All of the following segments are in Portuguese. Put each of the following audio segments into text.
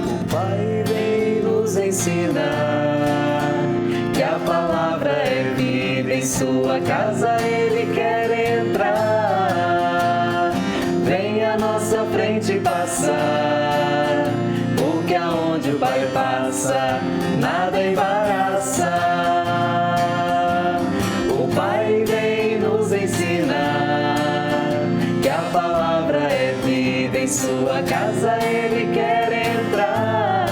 O Pai vem nos ensinar que a palavra é vida, em sua casa Ele quer entrar. Vem à nossa frente passar, porque aonde o Pai passa, nada embaraça. O Pai vem nos ensinar que a palavra é vida, em sua casa Ele quer entrar.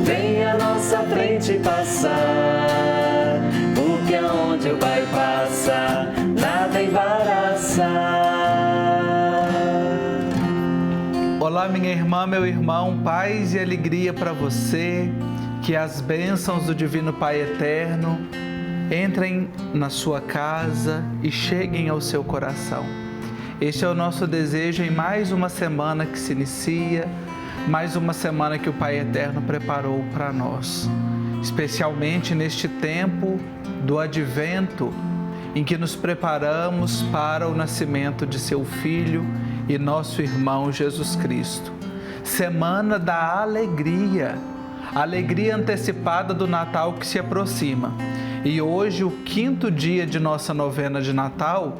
Vem à nossa frente passar, porque aonde o Pai passa, nada embaraça. Olá, minha irmã, meu irmão, paz e alegria para você, que as bênçãos do Divino Pai Eterno entrem na sua casa e cheguem ao seu coração. Este é o nosso desejo em mais uma semana que se inicia, mais uma semana que o Pai Eterno preparou para nós, especialmente neste tempo do Advento, em que nos preparamos para o nascimento de seu Filho e nosso irmão Jesus Cristo. Semana da alegria, alegria antecipada do Natal que se aproxima. E hoje, o 5º dia de nossa novena de Natal,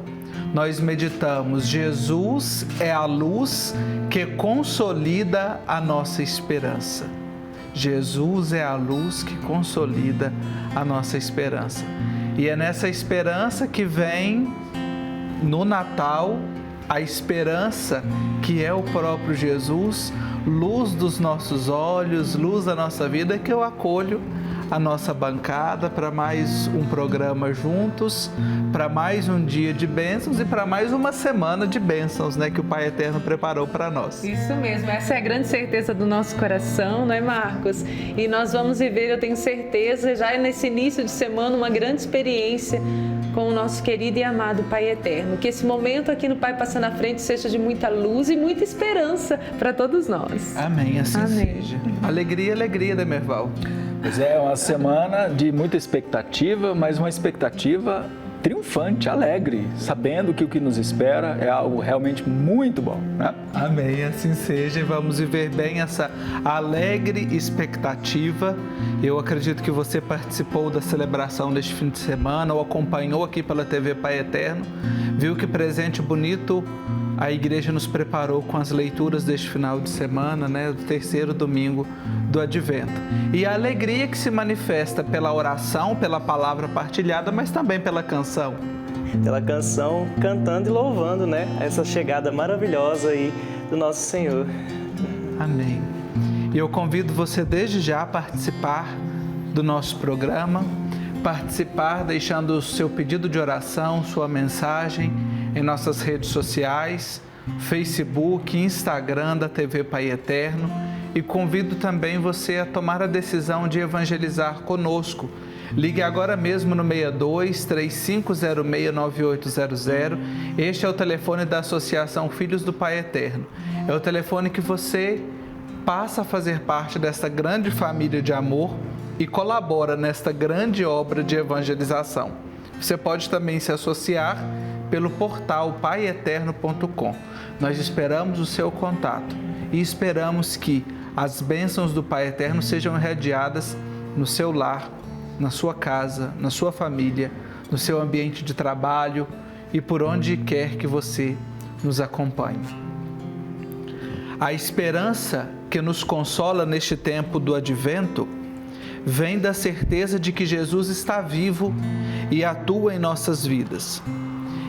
nós meditamos: Jesus é a luz que consolida a nossa esperança. Jesus é a luz que consolida a nossa esperança. E é nessa esperança que vem no Natal a esperança que é o próprio Jesus, luz dos nossos olhos, luz da nossa vida, que eu acolho a nossa bancada para mais um programa juntos, para mais um dia de bênçãos e para mais uma semana de bênçãos, né, que o Pai Eterno preparou para nós. Isso mesmo, essa é a grande certeza do nosso coração, não é, Marcos? E nós vamos viver, eu tenho certeza, já nesse início de semana, uma grande experiência com o nosso querido e amado Pai Eterno. Que esse momento aqui no Pai Passando à Frente seja de muita luz e muita esperança para todos nós. Amém, assim Amém. seja. Alegria, alegria, Demerval. Pois é, uma semana de muita expectativa, mas uma expectativa triunfante, alegre, sabendo que o que nos espera é algo realmente muito bom, né? Amém, assim seja, e vamos viver bem essa alegre expectativa. Eu acredito que você participou da celebração deste fim de semana ou acompanhou aqui pela TV Pai Eterno, viu que presente bonito a igreja nos preparou com as leituras deste final de semana, né, do 3º domingo do Advento. E a alegria que se manifesta pela oração, pela palavra partilhada, mas também pela canção. Pela canção, cantando e louvando, né? Essa chegada maravilhosa aí do nosso Senhor. Amém. E eu convido você desde já a participar do nosso programa, participar deixando o seu pedido de oração, sua mensagem em nossas redes sociais, Facebook, Instagram da TV Pai Eterno, e convido também você a tomar a decisão de evangelizar conosco. Ligue agora mesmo no 62 3506 9800. Este é o telefone da Associação Filhos do Pai Eterno. É o telefone que você passa a fazer parte desta grande família de amor e colabora nesta grande obra de evangelização. Você pode também se associar pelo portal paieterno.com. Nós esperamos o seu contato e esperamos que as bênçãos do Pai Eterno sejam irradiadas no seu lar, na sua casa, na sua família, no seu ambiente de trabalho e por onde quer que você nos acompanhe. A esperança que nos consola neste tempo do Advento vem da certeza de que Jesus está vivo e atua em nossas vidas.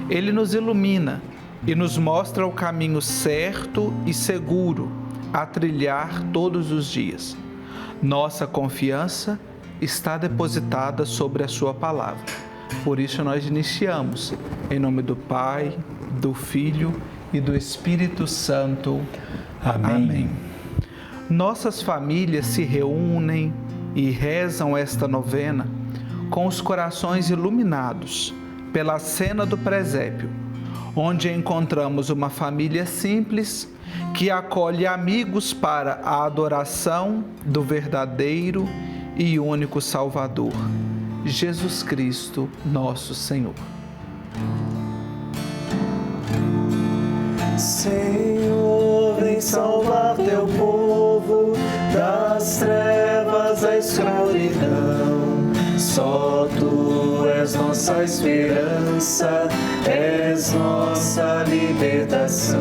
Ele nos ilumina e nos mostra o caminho certo e seguro a trilhar todos os dias. Nossa confiança está depositada sobre a sua palavra. Por isso nós iniciamos, em nome do Pai, do Filho e do Espírito Santo. Amém. Amém. Nossas famílias se reúnem e rezam esta novena com os corações iluminados pela cena do presépio, onde encontramos uma família simples que acolhe amigos para a adoração do verdadeiro e único Salvador, Jesus Cristo, nosso Senhor. Senhor, vem salvar teu povo das trevas da escravidão. Só tu és nossa esperança, és nossa libertação.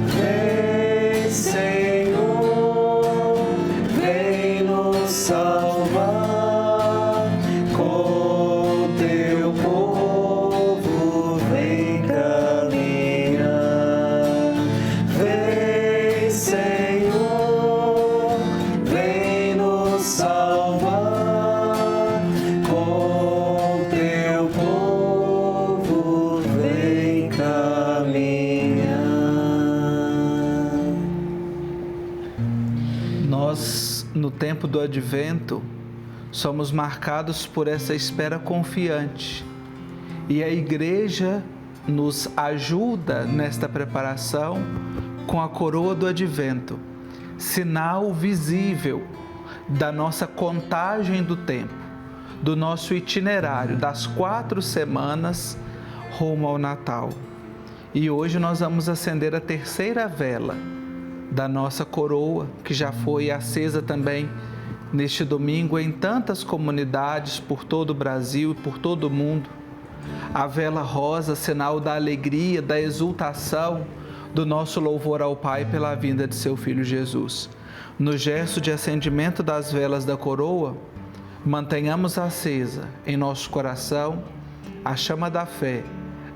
Vem, Senhor, vem nos salvar. Com teu povo vem caminhar. Vem, Senhor, vem nos salvar. Com teu povo vem caminhar. Nós, no tempo do Advento, somos marcados por essa espera confiante. E a Igreja nos ajuda nesta preparação com a coroa do Advento, sinal visível da nossa contagem do tempo, do nosso itinerário das 4 semanas rumo ao Natal. E hoje nós vamos acender a 3ª vela da nossa coroa, que já foi acesa também neste domingo em tantas comunidades por todo o Brasil e por todo o mundo. A vela rosa, sinal da alegria, da exultação, do nosso louvor ao Pai pela vinda de seu Filho Jesus. No gesto de acendimento das velas da coroa, mantenhamos acesa em nosso coração a chama da fé,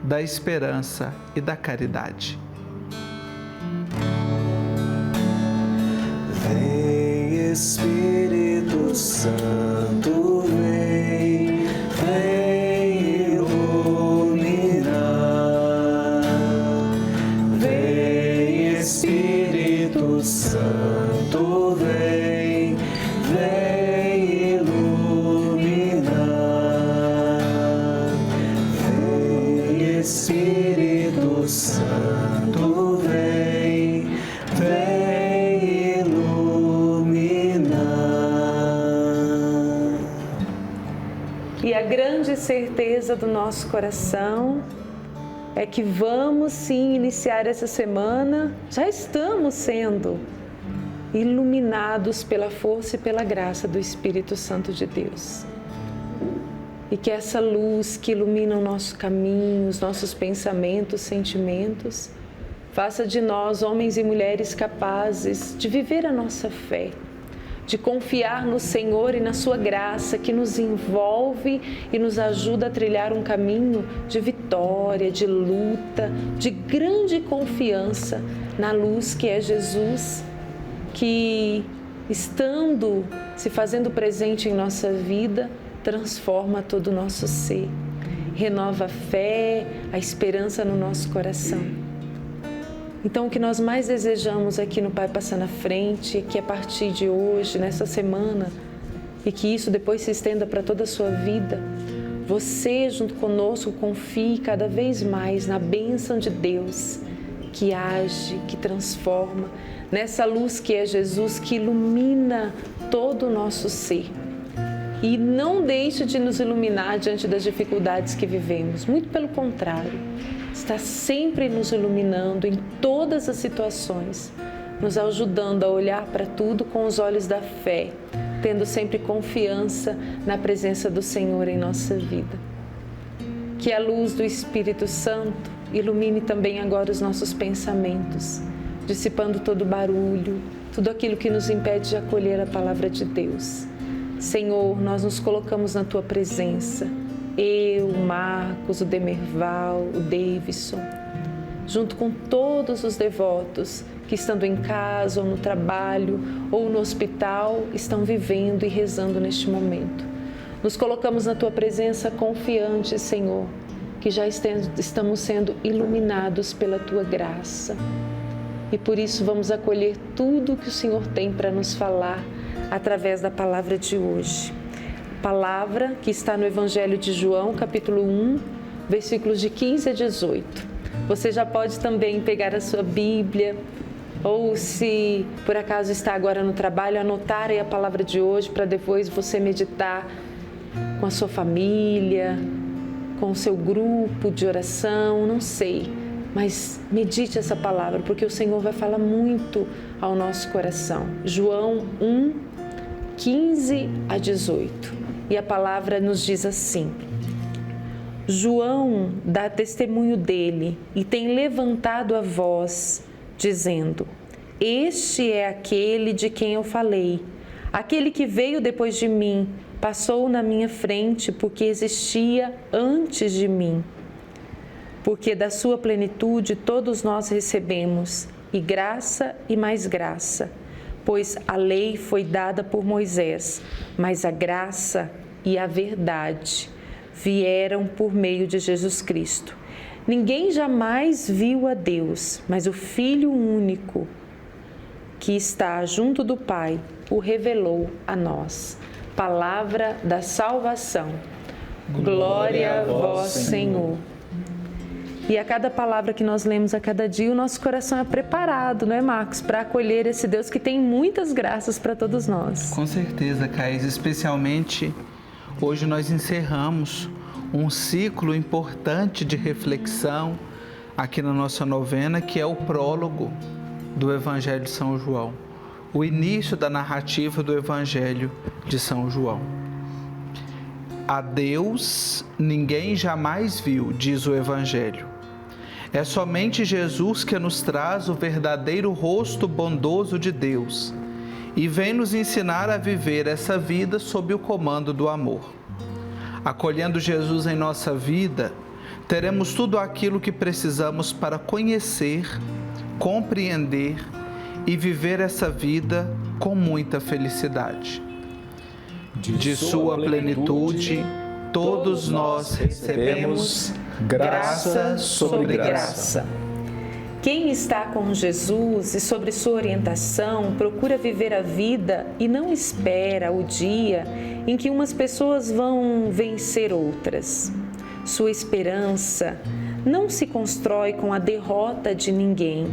da esperança e da caridade. Vem, Espírito Santo, vem, vem iluminar. Vem, Espírito Santo, vem, vem iluminar. Vem, Espírito Santo, vem, vem iluminar. E a grande certeza do nosso coração é que vamos sim iniciar essa semana, já estamos sendo iluminados pela força e pela graça do Espírito Santo de Deus. E que essa luz que ilumina o nosso caminho, os nossos pensamentos, sentimentos, faça de nós homens e mulheres capazes de viver a nossa fé, de confiar no Senhor e na sua graça que nos envolve e nos ajuda a trilhar um caminho de vitória, de luta, de grande confiança na luz que é Jesus, que estando, se fazendo presente em nossa vida, transforma todo o nosso ser, renova a fé, a esperança no nosso coração. Então, o que nós mais desejamos aqui no Pai Passa na Frente é que a partir de hoje, nessa semana, e que isso depois se estenda para toda a sua vida, você, junto conosco, confie cada vez mais na bênção de Deus, que age, que transforma, nessa luz que é Jesus, que ilumina todo o nosso ser. E não deixe de nos iluminar diante das dificuldades que vivemos, muito pelo contrário, está sempre nos iluminando em todas as situações, nos ajudando a olhar para tudo com os olhos da fé, tendo sempre confiança na presença do Senhor em nossa vida. Que a luz do Espírito Santo ilumine também agora os nossos pensamentos, dissipando todo o barulho, tudo aquilo que nos impede de acolher a palavra de Deus. Senhor, nós nos colocamos na Tua presença, eu, o Marcos, o Demerval, o Davidson, junto com todos os devotos que, estando em casa ou no trabalho ou no hospital, estão vivendo e rezando neste momento. Nos colocamos na Tua presença confiantes, Senhor, que já estamos sendo iluminados pela Tua graça. E por isso vamos acolher tudo que o Senhor tem para nos falar através da palavra de hoje. Palavra que está no Evangelho de João, capítulo 1, versículos de 15 a 18. Você já pode também pegar a sua Bíblia, ou se por acaso está agora no trabalho, anotar aí a palavra de hoje para depois você meditar com a sua família, com o seu grupo de oração, não sei. mas medite essa palavra, porque o Senhor vai falar muito ao nosso coração. João 1, 15 a 18. E a palavra nos diz assim: João dá testemunho dele e tem levantado a voz, dizendo: Este é aquele de quem eu falei. Aquele que veio depois de mim passou na minha frente, porque existia antes de mim. Porque da sua plenitude todos nós recebemos, e graça e mais graça. Pois a lei foi dada por Moisés, mas a graça e a verdade vieram por meio de Jesus Cristo. Ninguém jamais viu a Deus, mas o Filho único, que está junto do Pai, o revelou a nós. Palavra da salvação. Glória a vós, Senhor. E a cada palavra que nós lemos a cada dia, o nosso coração é preparado, não é, Marcos? Para acolher esse Deus que tem muitas graças para todos nós. Com certeza, Caís. Especialmente, hoje nós encerramos um ciclo importante de reflexão aqui na nossa novena, que é o prólogo do Evangelho de São João. O início da narrativa do Evangelho de São João. A Deus ninguém jamais viu, diz o Evangelho. É somente Jesus que nos traz o verdadeiro rosto bondoso de Deus e vem nos ensinar a viver essa vida sob o comando do amor. Acolhendo Jesus em nossa vida, teremos tudo aquilo que precisamos para conhecer, compreender e viver essa vida com muita felicidade. De sua plenitude, todos nós recebemos graça sobre graça. Quem está com Jesus e sobre sua orientação procura viver a vida e não espera o dia em que umas pessoas vão vencer outras. Sua esperança não se constrói com a derrota de ninguém.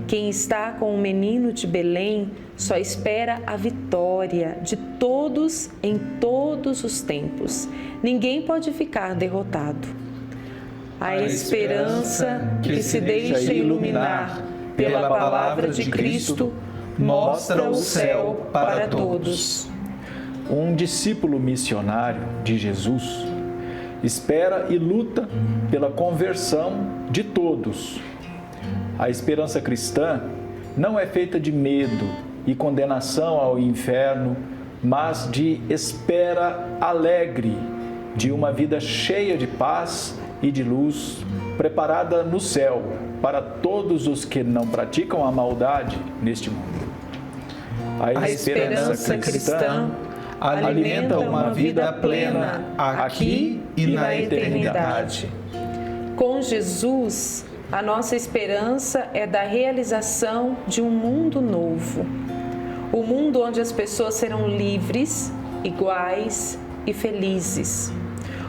Quem está com o menino de Belém só espera a vitória de todos em todos os tempos. Ninguém pode ficar derrotado. A esperança que se deixa iluminar pela palavra de Cristo mostra o céu para todos. Um discípulo missionário de Jesus espera e luta pela conversão de todos. A esperança cristã não é feita de medo e condenação ao inferno, mas de espera alegre, de uma vida cheia de paz e de luz, preparada no céu para todos os que não praticam a maldade neste mundo. A esperança cristã alimenta uma vida plena aqui e na eternidade. Com Jesus, a nossa esperança é da realização de um mundo novo. O mundo onde as pessoas serão livres, iguais e felizes.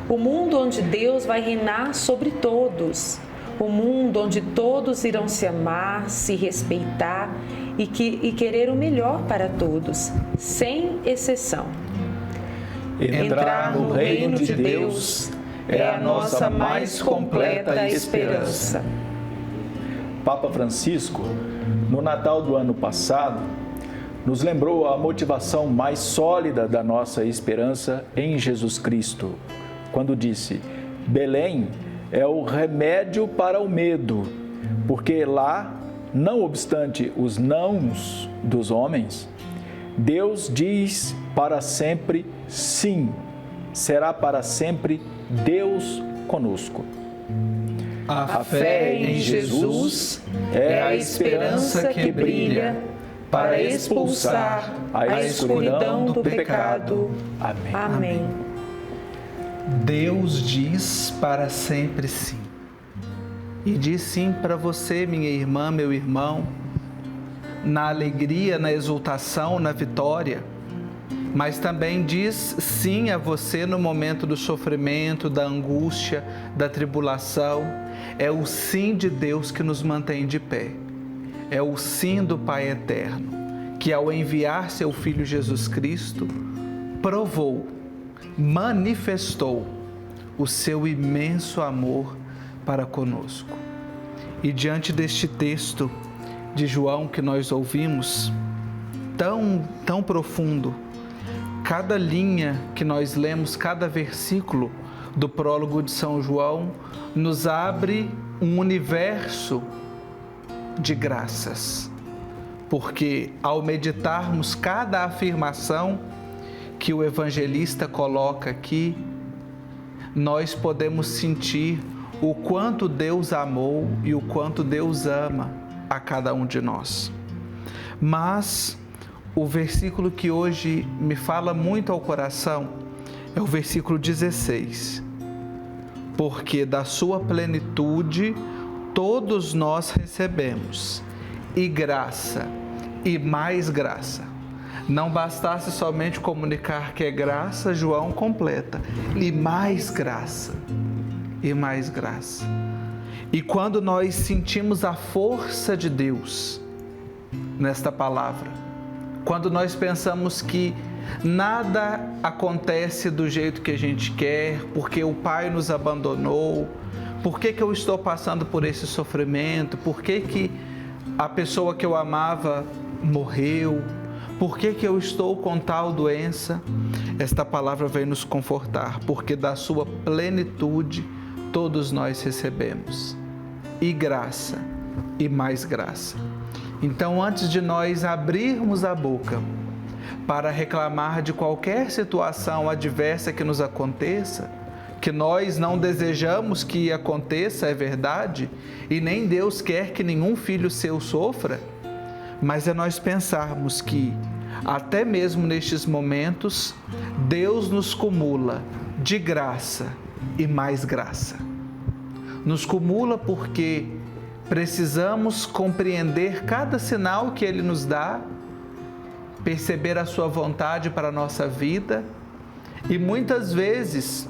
O mundo onde Deus vai reinar sobre todos. O mundo onde todos irão se amar, se respeitar e querer o melhor para todos, sem exceção. Entrar no reino de Deus é a nossa mais completa esperança. Papa Francisco, no Natal do ano passado, nos lembrou a motivação mais sólida da nossa esperança em Jesus Cristo, quando disse: Belém é o remédio para o medo, porque lá, não obstante os nãos dos homens, Deus diz para sempre sim, será para sempre Deus conosco. A fé em Jesus é a esperança que brilha para expulsar a escuridão do pecado. Amém. Amém. Deus diz para sempre sim. E diz sim para você, minha irmã, meu irmão, na alegria, na exultação, na vitória. Mas também diz sim a você no momento do sofrimento, da angústia, da tribulação. É o sim de Deus que nos mantém de pé. É o sim do Pai Eterno, que ao enviar seu Filho Jesus Cristo, provou, manifestou o seu imenso amor para conosco. E diante deste texto de João que nós ouvimos, tão profundo, cada linha que nós lemos, cada versículo do prólogo de São João, nos abre um universo de graças. Porque ao meditarmos cada afirmação que o evangelista coloca aqui, nós podemos sentir o quanto Deus amou e o quanto Deus ama a cada um de nós. Mas o versículo que hoje me fala muito ao coração é o versículo 16. Porque da sua plenitude todos nós recebemos, e graça, e mais graça. Não bastasse somente comunicar que é graça, João completa, e mais graça. E mais graça. E quando nós sentimos a força de Deus nesta palavra, quando nós pensamos que nada acontece do jeito que a gente quer, porque o Pai nos abandonou, por que eu estou passando por esse sofrimento, por que a pessoa que eu amava morreu, por que eu estou com tal doença, esta palavra vem nos confortar, porque da sua plenitude todos nós recebemos, e graça, e mais graça. Então, antes de nós abrirmos a boca para reclamar de qualquer situação adversa que nos aconteça, que nós não desejamos que aconteça, é verdade, e nem Deus quer que nenhum filho seu sofra, mas é nós pensarmos que, até mesmo nestes momentos, Deus nos cumula de graça e mais graça. Nos cumula porque precisamos compreender cada sinal que Ele nos dá, perceber a sua vontade para a nossa vida, e muitas vezes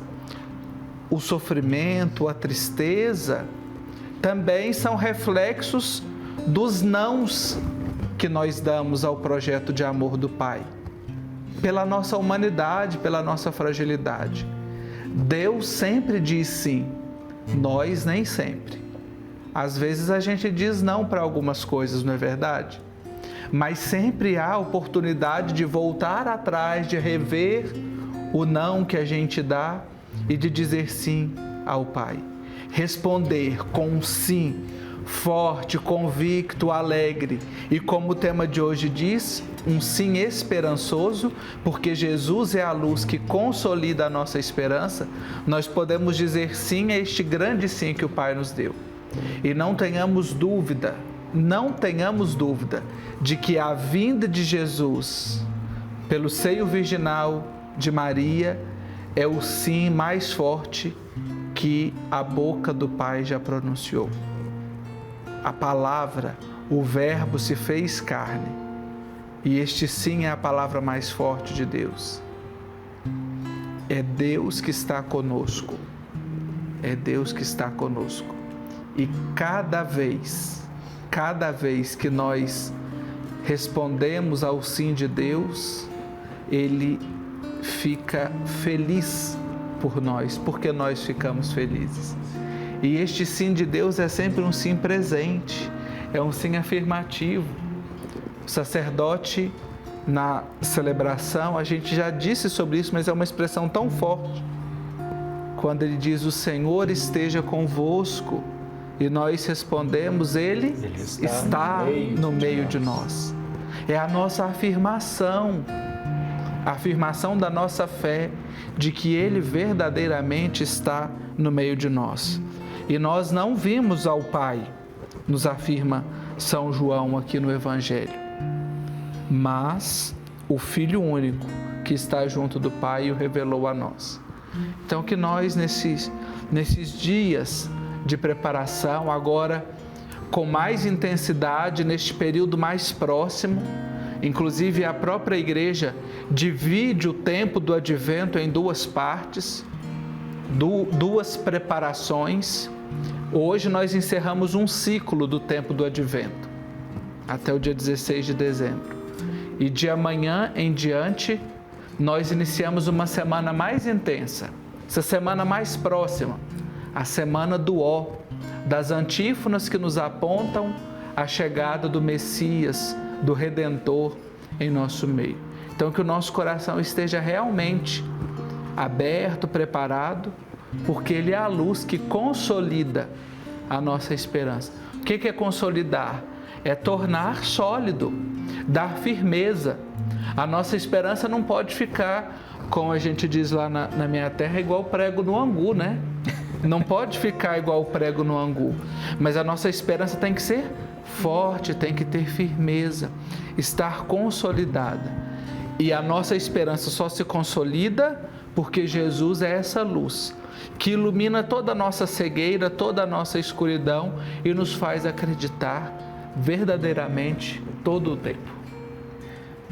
o sofrimento, a tristeza também são reflexos dos nãos que nós damos ao projeto de amor do Pai, pela nossa humanidade, pela nossa fragilidade. Deus sempre diz sim, nós nem sempre. Às vezes a gente diz não para algumas coisas, não é verdade? Mas sempre há oportunidade de voltar atrás, de rever o não que a gente dá e de dizer sim ao Pai. Responder com um sim forte, convicto, alegre. E como o tema de hoje diz, um sim esperançoso, porque Jesus é a luz que consolida a nossa esperança, nós podemos dizer sim a este grande sim que o Pai nos deu. E não tenhamos dúvida de que a vinda de Jesus pelo seio virginal de Maria é o sim mais forte que a boca do Pai já pronunciou. A palavra, o Verbo se fez carne, e este sim é a palavra mais forte de Deus. É Deus que está conosco, é Deus que está conosco. E cada vez que nós respondemos ao sim de Deus, Ele fica feliz por nós, porque nós ficamos felizes. E este sim de Deus é sempre um sim presente, é um sim afirmativo. O sacerdote, na celebração, a gente já disse sobre isso, mas é uma expressão tão forte. Quando ele diz, o Senhor esteja convosco, e nós respondemos, Ele está no meio de nós. É a nossa afirmação, a afirmação da nossa fé, de que Ele verdadeiramente está no meio de nós. E nós não vimos ao Pai, nos afirma São João aqui no Evangelho, mas o Filho único que está junto do Pai o revelou a nós. Então que nós nesses dias de preparação, agora com mais intensidade, neste período mais próximo, inclusive a própria Igreja divide o tempo do Advento em duas partes, duas preparações. Hoje nós encerramos um ciclo do tempo do Advento, até o dia 16 de dezembro. E de amanhã em diante, nós iniciamos uma semana mais intensa, essa semana mais próxima, a semana do Ó, das antífonas que nos apontam a chegada do Messias, do Redentor em nosso meio. Então, que o nosso coração esteja realmente aberto, preparado, porque Ele é a luz que consolida a nossa esperança. O que é consolidar? É tornar sólido, dar firmeza. A nossa esperança não pode ficar, como a gente diz lá na minha terra, igual prego no angu, né? Não pode ficar igual prego no angu. Mas a nossa esperança tem que ser forte, tem que ter firmeza, estar consolidada. E a nossa esperança só se consolida porque Jesus é essa luz que ilumina toda a nossa cegueira, toda a nossa escuridão e nos faz acreditar verdadeiramente todo o tempo.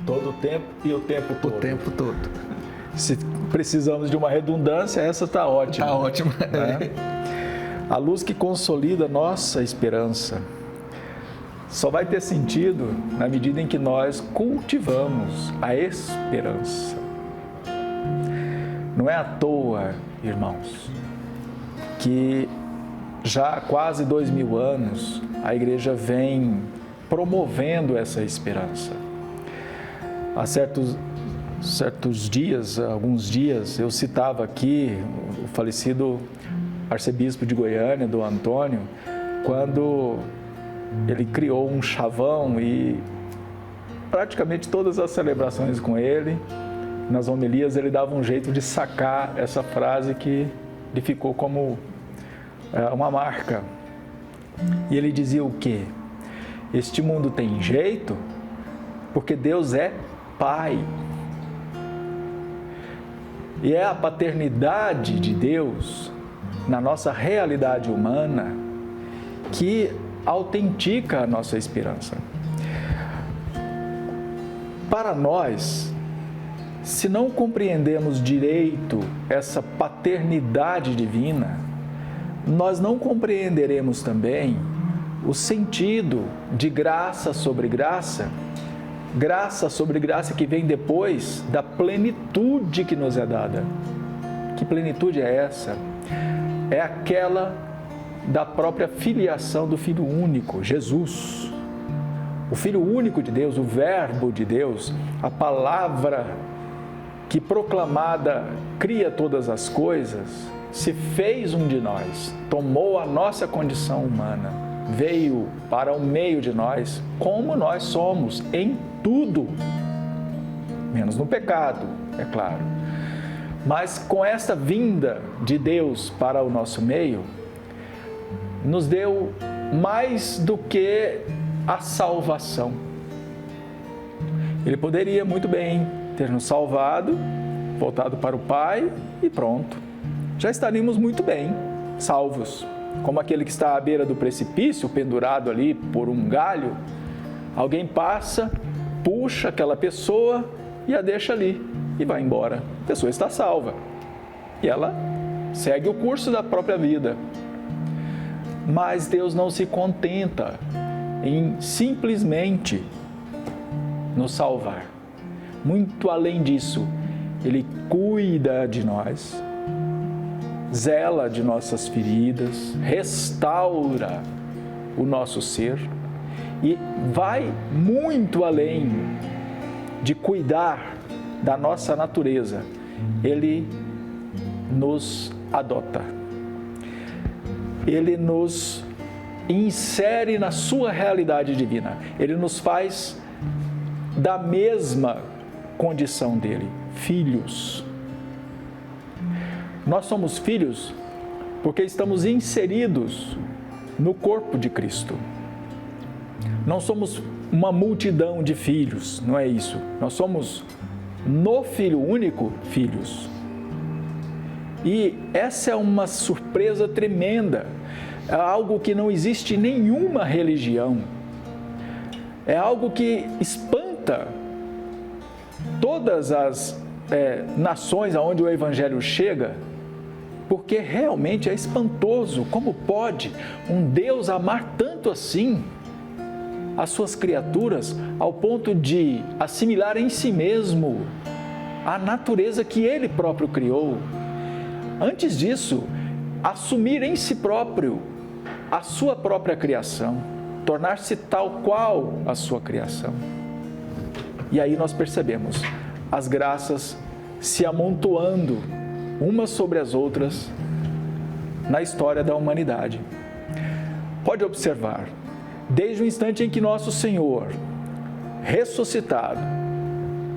Todo o tempo e o tempo todo. O tempo todo. Se precisamos de uma redundância, essa está ótima. Está ótima. Né? A luz que consolida nossa esperança só vai ter sentido na medida em que nós cultivamos a esperança. Não é à toa, irmãos, que já há quase 2000 anos a igreja vem promovendo essa esperança. Há certos dias, alguns dias, eu citava aqui o falecido arcebispo de Goiânia, Dom Antônio, quando ele criou um chavão e praticamente todas as celebrações com ele, nas homilias, ele dava um jeito de sacar essa frase que lhe ficou como uma marca. E ele dizia o quê? Este mundo tem jeito porque Deus é Pai. E é a paternidade de Deus na nossa realidade humana que autentica a nossa esperança. Para nós, se não compreendemos direito essa paternidade divina, nós não compreenderemos também o sentido de graça sobre graça que vem depois da plenitude que nos é dada. Que plenitude é essa? É aquela da própria filiação do Filho único, Jesus. O Filho único de Deus, o Verbo de Deus, a palavra que proclamada cria todas as coisas, se fez um de nós, tomou a nossa condição humana, veio para o meio de nós, como nós somos, em tudo, menos no pecado, é claro. Mas com esta vinda de Deus para o nosso meio, nos deu mais do que a salvação. Ele poderia muito bem ter nos salvado, voltado para o Pai e pronto. Já estaríamos muito bem, salvos. Como aquele que está à beira do precipício, pendurado ali por um galho, alguém passa, puxa aquela pessoa e a deixa ali e vai embora. A pessoa está salva. E ela segue o curso da própria vida. Mas Deus não se contenta em simplesmente nos salvar. Muito além disso, Ele cuida de nós, zela de nossas feridas, restaura o nosso ser e vai muito além de cuidar da nossa natureza. Ele nos adota. Ele nos insere na sua realidade divina. Ele nos faz da mesma condição dele, filhos. Nós somos filhos porque estamos inseridos no corpo de Cristo. Não somos uma multidão de filhos, não é isso. Nós somos no Filho único filhos. E essa é uma surpresa tremenda. É algo que não existe em nenhuma religião. É algo que espanta todas as nações aonde o Evangelho chega, porque realmente é espantoso. Como pode um Deus amar tanto assim as suas criaturas, ao ponto de assimilar em si mesmo a natureza que Ele próprio criou? Antes disso, assumir em si próprio a sua própria criação, tornar-se tal qual a sua criação. E aí nós percebemos as graças se amontoando umas sobre as outras na história da humanidade. Pode observar, desde o instante em que nosso Senhor, ressuscitado,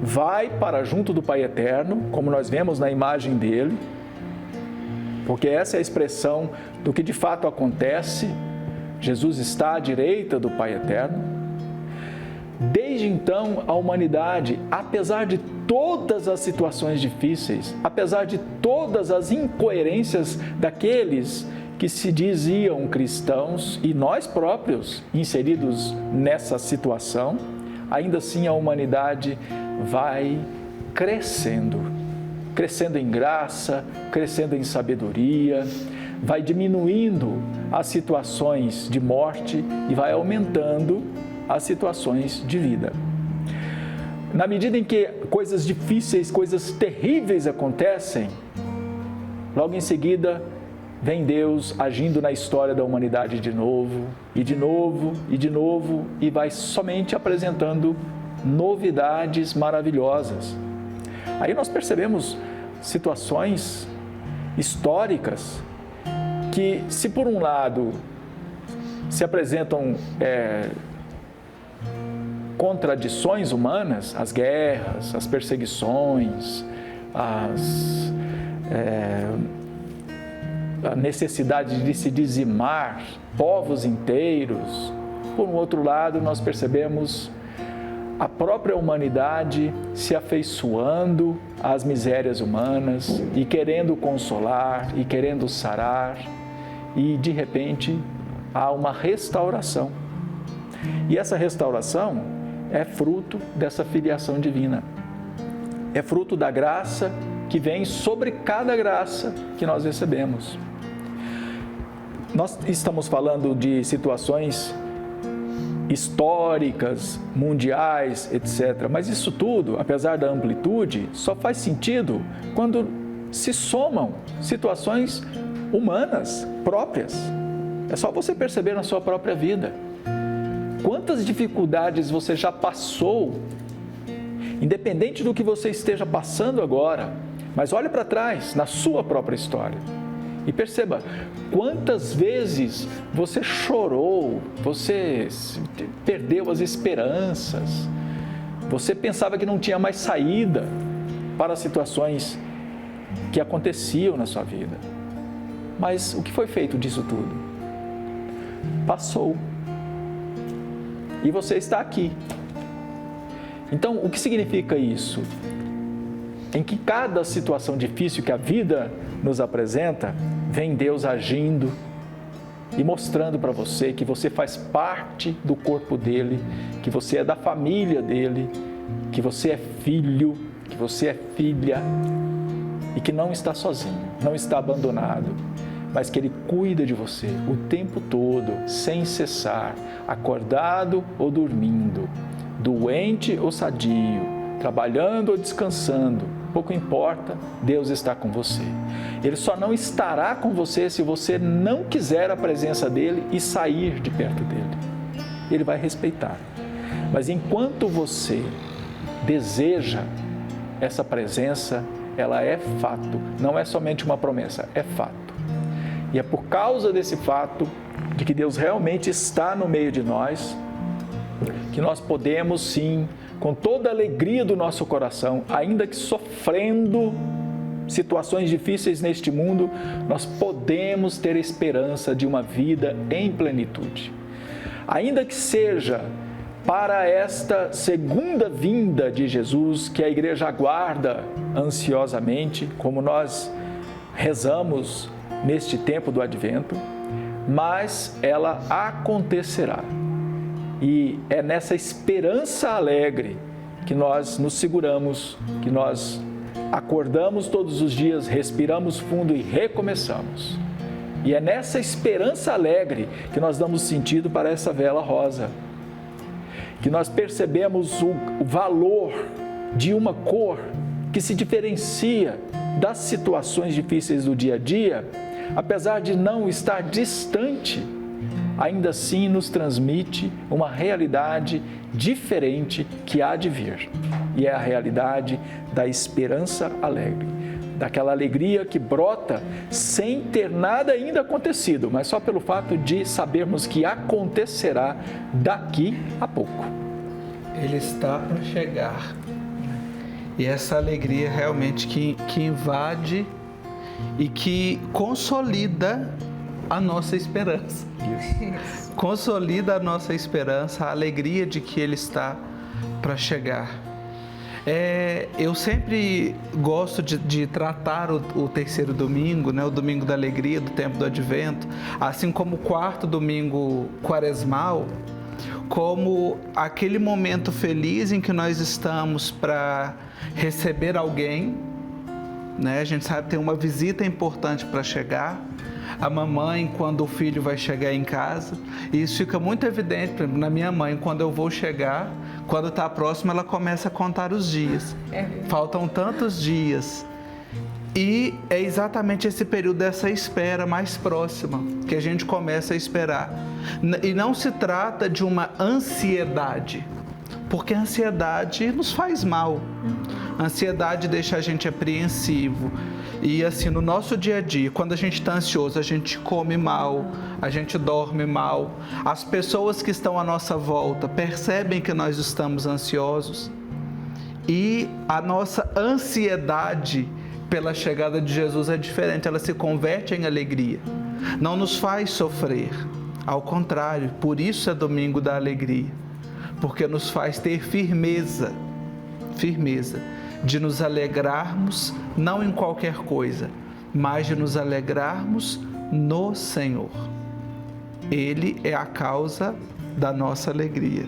vai para junto do Pai Eterno, como nós vemos na imagem dele, porque essa é a expressão do que de fato acontece, Jesus está à direita do Pai Eterno. Desde então, a humanidade, apesar de todas as situações difíceis, apesar de todas as incoerências daqueles que se diziam cristãos e nós próprios inseridos nessa situação, ainda assim a humanidade vai crescendo em graça, crescendo em sabedoria, vai diminuindo as situações de morte e vai aumentando as situações de vida. Na medida em que coisas difíceis, coisas terríveis acontecem, logo em seguida vem Deus agindo na história da humanidade de novo, e de novo, e de novo, e vai somente apresentando novidades maravilhosas. Aí nós percebemos situações históricas que, se por um lado se apresentam contradições humanas, as guerras, as perseguições, a necessidade de se dizimar povos inteiros. Por um outro lado, nós percebemos a própria humanidade se afeiçoando às misérias humanas e querendo consolar e querendo sarar, e de repente há uma restauração. E essa restauração é fruto dessa filiação divina. É fruto da graça que vem sobre cada graça que nós recebemos. Nós estamos falando de situações históricas, mundiais, etc. Mas isso tudo, apesar da amplitude, só faz sentido quando se somam situações humanas próprias. É só você perceber na sua própria vida. Quantas dificuldades você já passou, independente do que você esteja passando agora, mas olhe para trás, na sua própria história, e perceba quantas vezes você chorou, você perdeu as esperanças, você pensava que não tinha mais saída para as situações que aconteciam na sua vida. Mas o que foi feito disso tudo? Passou. E você está aqui. Então, o que significa isso? Em que cada situação difícil que a vida nos apresenta, vem Deus agindo e mostrando para você que você faz parte do corpo dele, que você é da família dele, que você é filho, que você é filha e que não está sozinho, não está abandonado, mas que Ele cuida de você o tempo todo, sem cessar, acordado ou dormindo, doente ou sadio, trabalhando ou descansando, pouco importa, Deus está com você. Ele só não estará com você se você não quiser a presença dEle e sair de perto dEle. Ele vai respeitar. Mas enquanto você deseja essa presença, ela é fato, não é somente uma promessa, é fato. E é por causa desse fato, de que Deus realmente está no meio de nós, que nós podemos sim, com toda a alegria do nosso coração, ainda que sofrendo situações difíceis neste mundo, nós podemos ter esperança de uma vida em plenitude. Ainda que seja para esta segunda vinda de Jesus, que a igreja aguarda ansiosamente, como nós rezamos neste tempo do Advento, mas ela acontecerá. E é nessa esperança alegre que nós nos seguramos, que nós acordamos todos os dias, respiramos fundo e recomeçamos. E é nessa esperança alegre que nós damos sentido para essa vela rosa, que nós percebemos o valor de uma cor que se diferencia das situações difíceis do dia a dia, apesar de não estar distante, ainda assim nos transmite uma realidade diferente que há de vir. E é a realidade da esperança alegre, daquela alegria que brota sem ter nada ainda acontecido, mas só pelo fato de sabermos que acontecerá daqui a pouco. Ele está para chegar. E essa alegria realmente que invade e que consolida a nossa esperança. Isso. Consolida a nossa esperança, a alegria de que Ele está para chegar. Eu sempre gosto de tratar o terceiro domingo, né, o domingo da alegria, do tempo do advento, assim como o quarto domingo quaresmal, como aquele momento feliz em que nós estamos para receber alguém, né? A gente sabe que tem uma visita importante para chegar, a mamãe quando o filho vai chegar em casa, e isso fica muito evidente, por exemplo, na minha mãe, quando eu vou chegar, quando está próximo ela começa a contar os dias, faltam tantos dias, e é exatamente esse período dessa espera mais próxima, que a gente começa a esperar, e não se trata de uma ansiedade, porque a ansiedade nos faz mal, a ansiedade deixa a gente apreensivo. E assim, no nosso dia a dia, quando a gente está ansioso, a gente come mal, a gente dorme mal. As pessoas que estão à nossa volta percebem que nós estamos ansiosos. E a nossa ansiedade pela chegada de Jesus é diferente, ela se converte em alegria. Não nos faz sofrer, ao contrário, por isso é domingo da alegria. Porque nos faz ter firmeza de nos alegrarmos, não em qualquer coisa, mas de nos alegrarmos no Senhor. Ele é a causa da nossa alegria.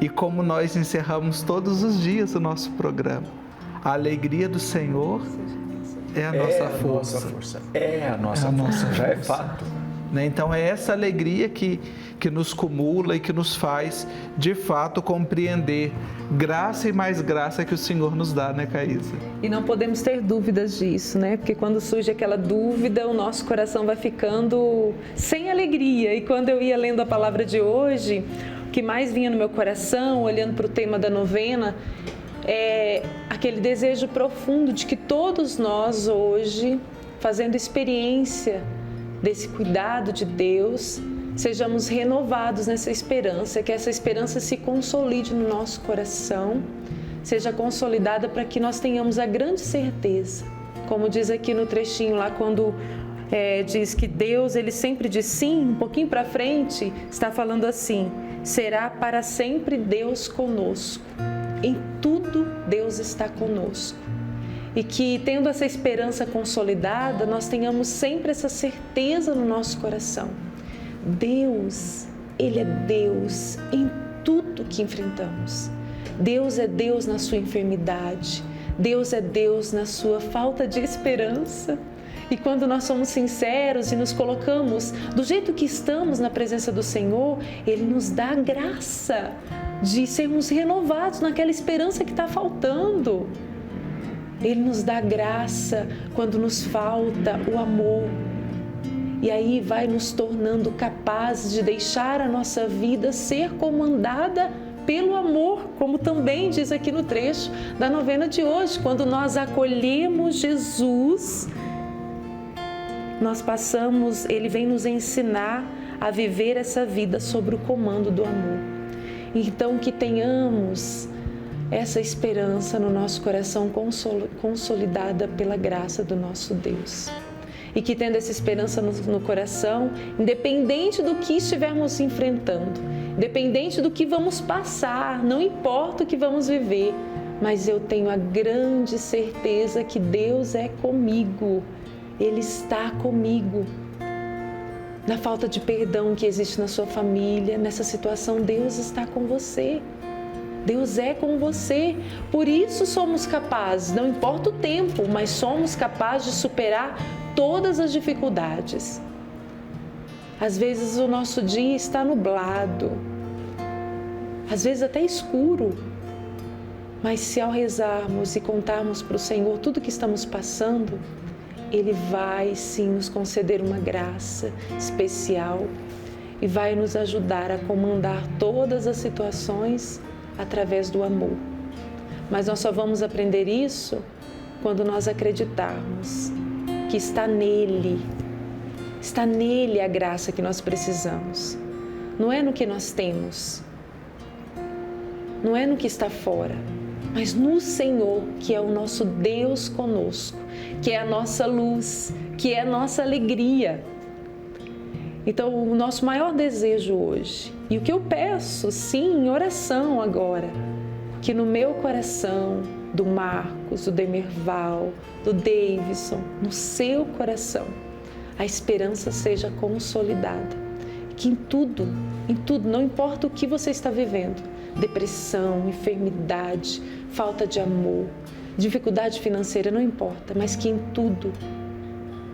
E como nós encerramos todos os dias o nosso programa, a alegria do Senhor é a nossa força. É a nossa força, já é fato. Então é essa alegria que nos cumula e que nos faz, de fato, compreender graça e mais graça que o Senhor nos dá, né, Caísa? E não podemos ter dúvidas disso, né? Porque quando surge aquela dúvida, o nosso coração vai ficando sem alegria. E quando eu ia lendo a palavra de hoje, o que mais vinha no meu coração, olhando para o tema da novena, é aquele desejo profundo de que todos nós hoje, fazendo experiência desse cuidado de Deus, sejamos renovados nessa esperança, que essa esperança se consolide no nosso coração, seja consolidada para que nós tenhamos a grande certeza, como diz aqui no trechinho lá, quando diz que Deus, Ele sempre diz sim, um pouquinho para frente, está falando assim: será para sempre Deus conosco, em tudo Deus está conosco. E que, tendo essa esperança consolidada, nós tenhamos sempre essa certeza no nosso coração. Deus, Ele é Deus em tudo que enfrentamos. Deus é Deus na sua enfermidade. Deus é Deus na sua falta de esperança. E quando nós somos sinceros e nos colocamos do jeito que estamos na presença do Senhor, Ele nos dá a graça de sermos renovados naquela esperança que está faltando. Ele nos dá graça quando nos falta o amor. E aí vai nos tornando capazes de deixar a nossa vida ser comandada pelo amor, como também diz aqui no trecho da novena de hoje. Quando nós acolhemos Jesus, nós passamos, Ele vem nos ensinar a viver essa vida sob o comando do amor. Então, que tenhamos essa esperança no nosso coração consolidada pela graça do nosso Deus. E que, tendo essa esperança no coração, independente do que estivermos enfrentando, independente do que vamos passar, não importa o que vamos viver, mas eu tenho a grande certeza que Deus é comigo, Ele está comigo. Na falta de perdão que existe na sua família, nessa situação, Deus está com você. Deus é com você, por isso somos capazes, não importa o tempo, mas somos capazes de superar todas as dificuldades. Às vezes o nosso dia está nublado, às vezes até escuro, mas se ao rezarmos e contarmos para o Senhor tudo que estamos passando, Ele vai sim nos conceder uma graça especial. e vai nos ajudar a comandar todas as situações através do amor. Mas nós só vamos aprender isso quando nós acreditarmos que está nele a graça que nós precisamos. Não é no que nós temos, não é no que está fora, mas no Senhor, que é o nosso Deus conosco, que é a nossa luz, que é a nossa alegria. Então, o nosso maior desejo hoje, e o que eu peço, sim, em oração agora, que no meu coração, do Marcos, do Demerval, do Davidson, no seu coração, a esperança seja consolidada. Que em tudo, não importa o que você está vivendo, depressão, enfermidade, falta de amor, dificuldade financeira, não importa, mas que em tudo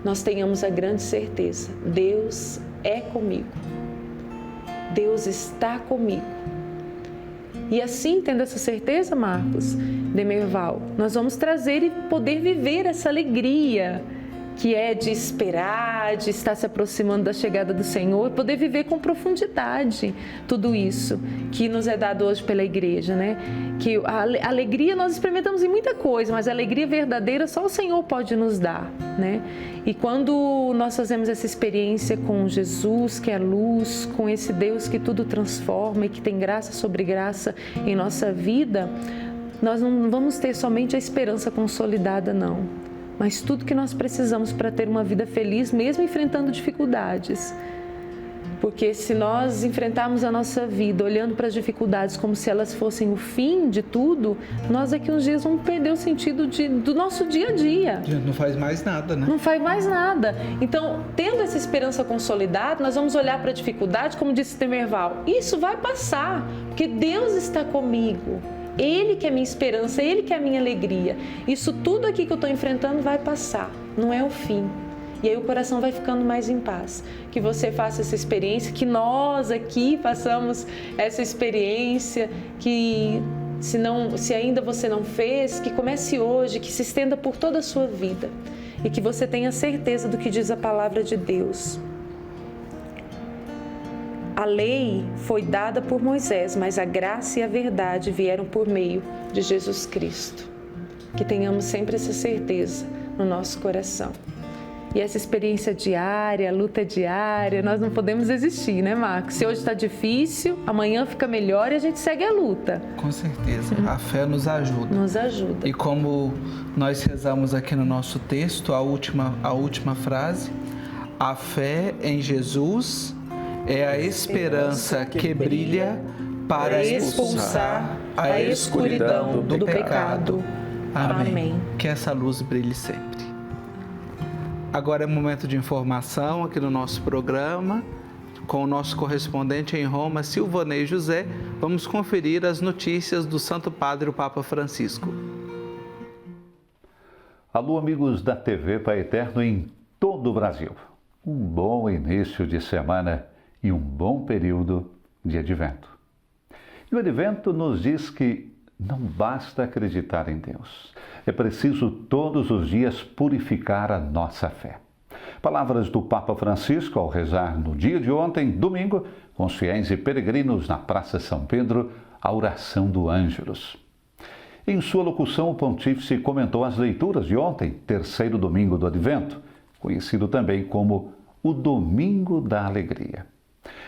nós tenhamos a grande certeza: Deus é comigo, Deus está comigo. E assim, tendo essa certeza, Marcos, Demerval, nós vamos trazer e poder viver essa alegria que é de esperar, de estar se aproximando da chegada do Senhor e poder viver com profundidade tudo isso que nos é dado hoje pela igreja, né? Que a alegria nós experimentamos em muita coisa, mas a alegria verdadeira só o Senhor pode nos dar, né? E quando nós fazemos essa experiência com Jesus, que é luz, com esse Deus que tudo transforma e que tem graça sobre graça em nossa vida, nós não vamos ter somente a esperança consolidada, não. Mas tudo que nós precisamos para ter uma vida feliz, mesmo enfrentando dificuldades. Porque se nós enfrentarmos a nossa vida olhando para as dificuldades como se elas fossem o fim de tudo, nós daqui uns dias vamos perder o sentido do nosso dia a dia. A gente não faz mais nada, né? Não faz mais nada. Então, tendo essa esperança consolidada, nós vamos olhar para a dificuldade, como disse Demerval, isso vai passar, porque Deus está comigo. Ele que é minha esperança, Ele que é a minha alegria. Isso tudo aqui que eu estou enfrentando vai passar, não é o fim. E aí o coração vai ficando mais em paz. Que você faça essa experiência, que nós aqui façamos essa experiência, que se ainda você não fez, que comece hoje, que se estenda por toda a sua vida. E que você tenha certeza do que diz a palavra de Deus. A lei foi dada por Moisés, mas a graça e a verdade vieram por meio de Jesus Cristo. Que tenhamos sempre essa certeza no nosso coração. E essa experiência diária, luta diária, nós não podemos desistir, né, Marcos? Se hoje está difícil, amanhã fica melhor e a gente segue a luta. Com certeza, a fé nos ajuda. Nos ajuda. E como nós rezamos aqui no nosso texto, a última frase, a fé em Jesus é a esperança que brilha para expulsar a escuridão do pecado. Amém. Que essa luz brilhe sempre. Agora é momento de informação aqui no nosso programa. Com o nosso correspondente em Roma, Silvanei José, vamos conferir as notícias do Santo Padre, o Papa Francisco. Alô, amigos da TV Pai Eterno em todo o Brasil. Um bom início de semana e um bom período de advento. E o advento nos diz que não basta acreditar em Deus. É preciso todos os dias purificar a nossa fé. Palavras do Papa Francisco ao rezar no dia de ontem, domingo, com os fiéis e peregrinos na Praça São Pedro, a oração do Ângelus. Em sua locução, o pontífice comentou as leituras de ontem, terceiro domingo do advento, conhecido também como o Domingo da Alegria.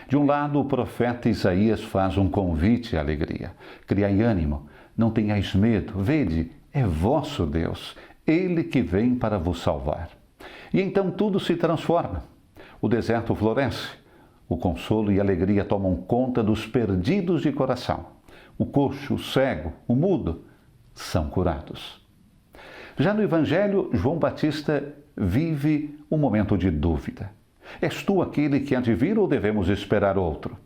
De um lado, o profeta Isaías faz um convite à alegria. Criai ânimo, não tenhais medo, vede, é vosso Deus, Ele que vem para vos salvar. E então tudo se transforma. O deserto floresce, o consolo e a alegria tomam conta dos perdidos de coração. O coxo, o cego, o mudo são curados. Já no Evangelho, João Batista vive um momento de dúvida. És tu aquele que há de vir ou devemos esperar outro?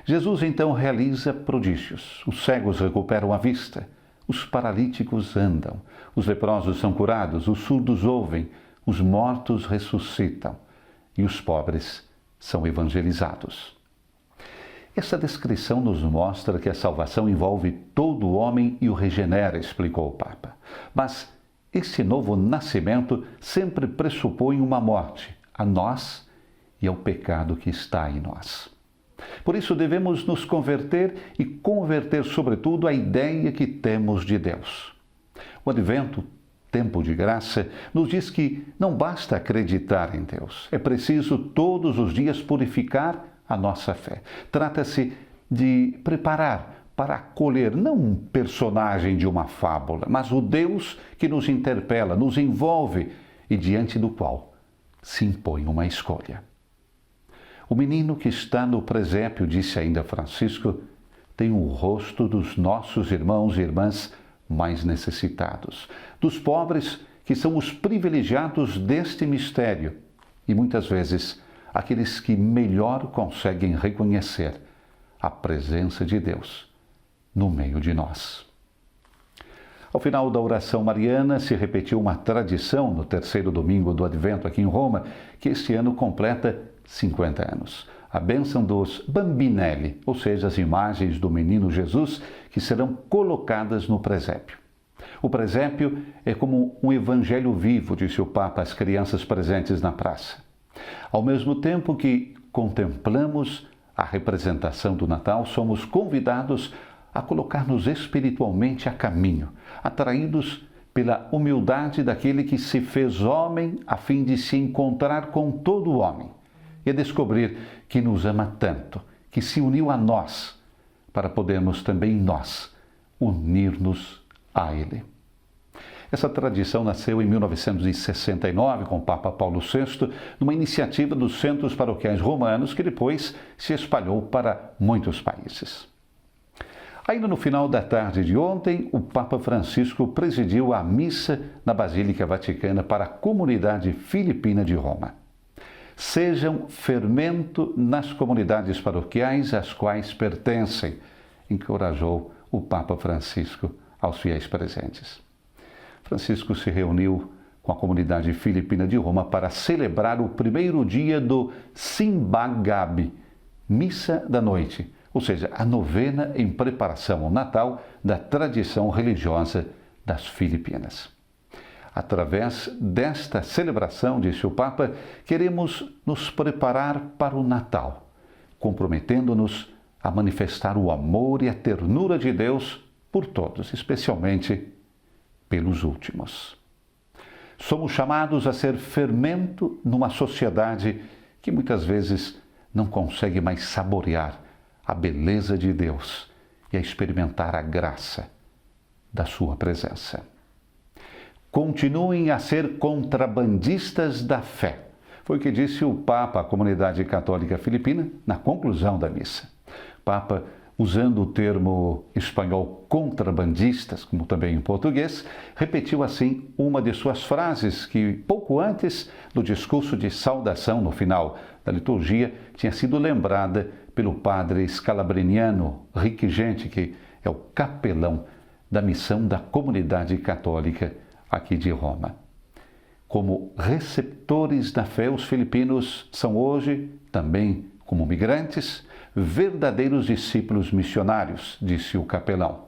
Jesus então realiza prodígios. Os cegos recuperam a vista, os paralíticos andam, os leprosos são curados, os surdos ouvem, os mortos ressuscitam e os pobres são evangelizados. Essa descrição nos mostra que a salvação envolve todo o homem e o regenera, explicou o Papa. Mas esse novo nascimento sempre pressupõe uma morte a nós e ao pecado que está em nós. Por isso devemos nos converter e converter, sobretudo, a ideia que temos de Deus. O Advento, tempo de graça, nos diz que não basta acreditar em Deus. É preciso todos os dias purificar a nossa fé. Trata-se de preparar para acolher não um personagem de uma fábula, mas o Deus que nos interpela, nos envolve e diante do qual se impõe uma escolha. O menino que está no presépio, disse ainda Francisco, tem o rosto dos nossos irmãos e irmãs mais necessitados, dos pobres que são os privilegiados deste mistério e muitas vezes aqueles que melhor conseguem reconhecer a presença de Deus no meio de nós. Ao final da oração mariana se repetiu uma tradição no terceiro domingo do Advento aqui em Roma, que este ano completa 50 anos. A bênção dos bambinelli, ou seja, as imagens do menino Jesus que serão colocadas no presépio. O presépio é como um evangelho vivo, disse o Papa às crianças presentes na praça. Ao mesmo tempo que contemplamos a representação do Natal, somos convidados a colocar-nos espiritualmente a caminho, atraídos pela humildade daquele que se fez homem a fim de se encontrar com todo o homem e a descobrir que nos ama tanto, que se uniu a nós, para podermos também nós unir-nos a Ele. Essa tradição nasceu em 1969 com o Papa Paulo VI, numa iniciativa dos centros paroquiais romanos que depois se espalhou para muitos países. Ainda no final da tarde de ontem, o Papa Francisco presidiu a missa na Basílica Vaticana para a comunidade filipina de Roma. Sejam fermento nas comunidades paroquiais às quais pertencem, encorajou o Papa Francisco aos fiéis presentes. Francisco se reuniu com a comunidade filipina de Roma para celebrar o primeiro dia do Simbang Gabi, missa da noite, ou seja, a novena em preparação ao Natal da tradição religiosa das Filipinas. Através desta celebração, disse o Papa, queremos nos preparar para o Natal, comprometendo-nos a manifestar o amor e a ternura de Deus por todos, especialmente pelos últimos. Somos chamados a ser fermento numa sociedade que muitas vezes não consegue mais saborear a beleza de Deus e a experimentar a graça da sua presença. Continuem a ser contrabandistas da fé. Foi o que disse o Papa à comunidade católica filipina na conclusão da missa. O Papa, usando o termo espanhol contrabandistas, como também em português, repetiu assim uma de suas frases que, pouco antes do discurso de saudação no final da liturgia, tinha sido lembrada pelo padre scalabriniano Riquigente, que é o capelão da missão da comunidade católica aqui de Roma. Como receptores da fé, os filipinos são hoje, também como migrantes, verdadeiros discípulos missionários, disse o capelão.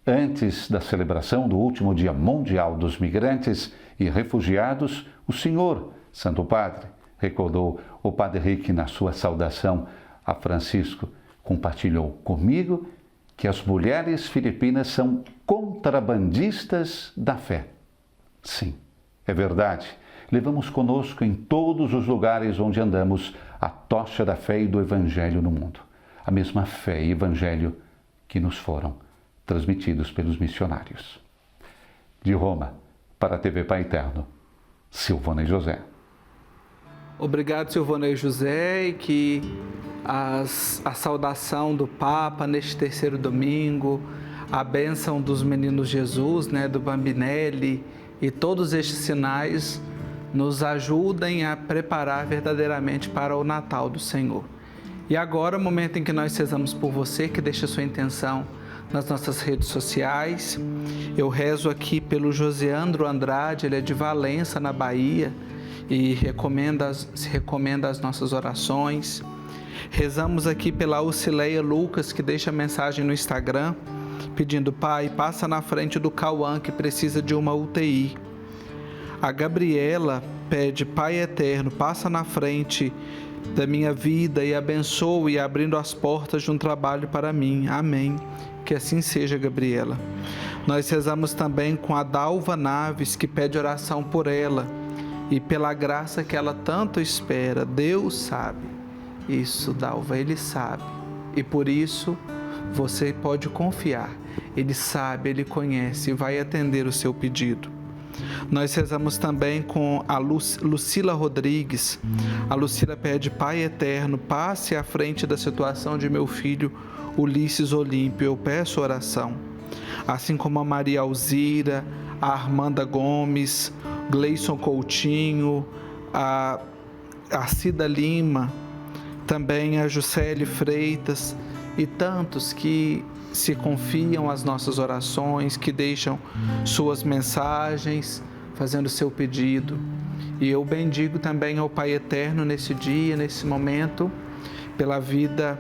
Antes da celebração do último Dia Mundial dos Migrantes e Refugiados, o Senhor, Santo Padre, recordou o Padre Rique na sua saudação a Francisco, compartilhou comigo que as mulheres filipinas são contrabandistas da fé. Sim, é verdade. Levamos conosco em todos os lugares onde andamos a tocha da fé e do Evangelho no mundo. A mesma fé e Evangelho que nos foram transmitidos pelos missionários. De Roma, para a TV Pai Eterno, Silvonei José. Obrigado, Silvonei José, e que a saudação do Papa neste terceiro domingo, a bênção dos meninos Jesus, do Bambinelli e todos estes sinais nos ajudem a preparar verdadeiramente para o Natal do Senhor. E agora, o momento em que nós rezamos por você, que deixa sua intenção nas nossas redes sociais. Eu rezo aqui pelo Joseandro Andrade, ele é de Valença, na Bahia, e se recomenda as nossas orações. Rezamos aqui pela Auxileia Lucas, que deixa mensagem no Instagram, pedindo: Pai, passa na frente do Cauã, que precisa de uma UTI. A Gabriela pede: Pai Eterno, passa na frente da minha vida e abençoe, abrindo as portas de um trabalho para mim. Amém. Que assim seja, Gabriela. Nós rezamos também com a Dalva Naves, que pede oração por ela e pela graça que ela tanto espera. Deus sabe. Isso, Dalva, Ele sabe. E por isso você pode confiar. Ele sabe, Ele conhece e vai atender o seu pedido. Nós rezamos também com a Lucila Rodrigues. A Lucila pede: Pai eterno, passe à frente da situação de meu filho Ulisses Olímpio. Eu peço oração. Assim como a Maria Alzira, a Armanda Gomes, Gleison Coutinho, a Cida Lima, também a Juscelie Freitas e tantos que se confiam às nossas orações, que deixam suas mensagens, fazendo seu pedido. E eu bendigo também ao Pai Eterno nesse dia, nesse momento, pela vida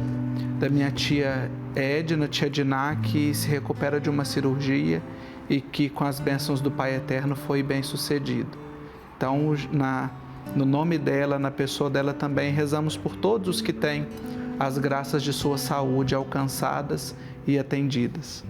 da minha tia Edna, tia Diná, que se recupera de uma cirurgia e que com as bênçãos do Pai Eterno foi bem sucedido. Então, no nome dela, na pessoa dela também, rezamos por todos os que têm as graças de sua saúde alcançadas e atendidas.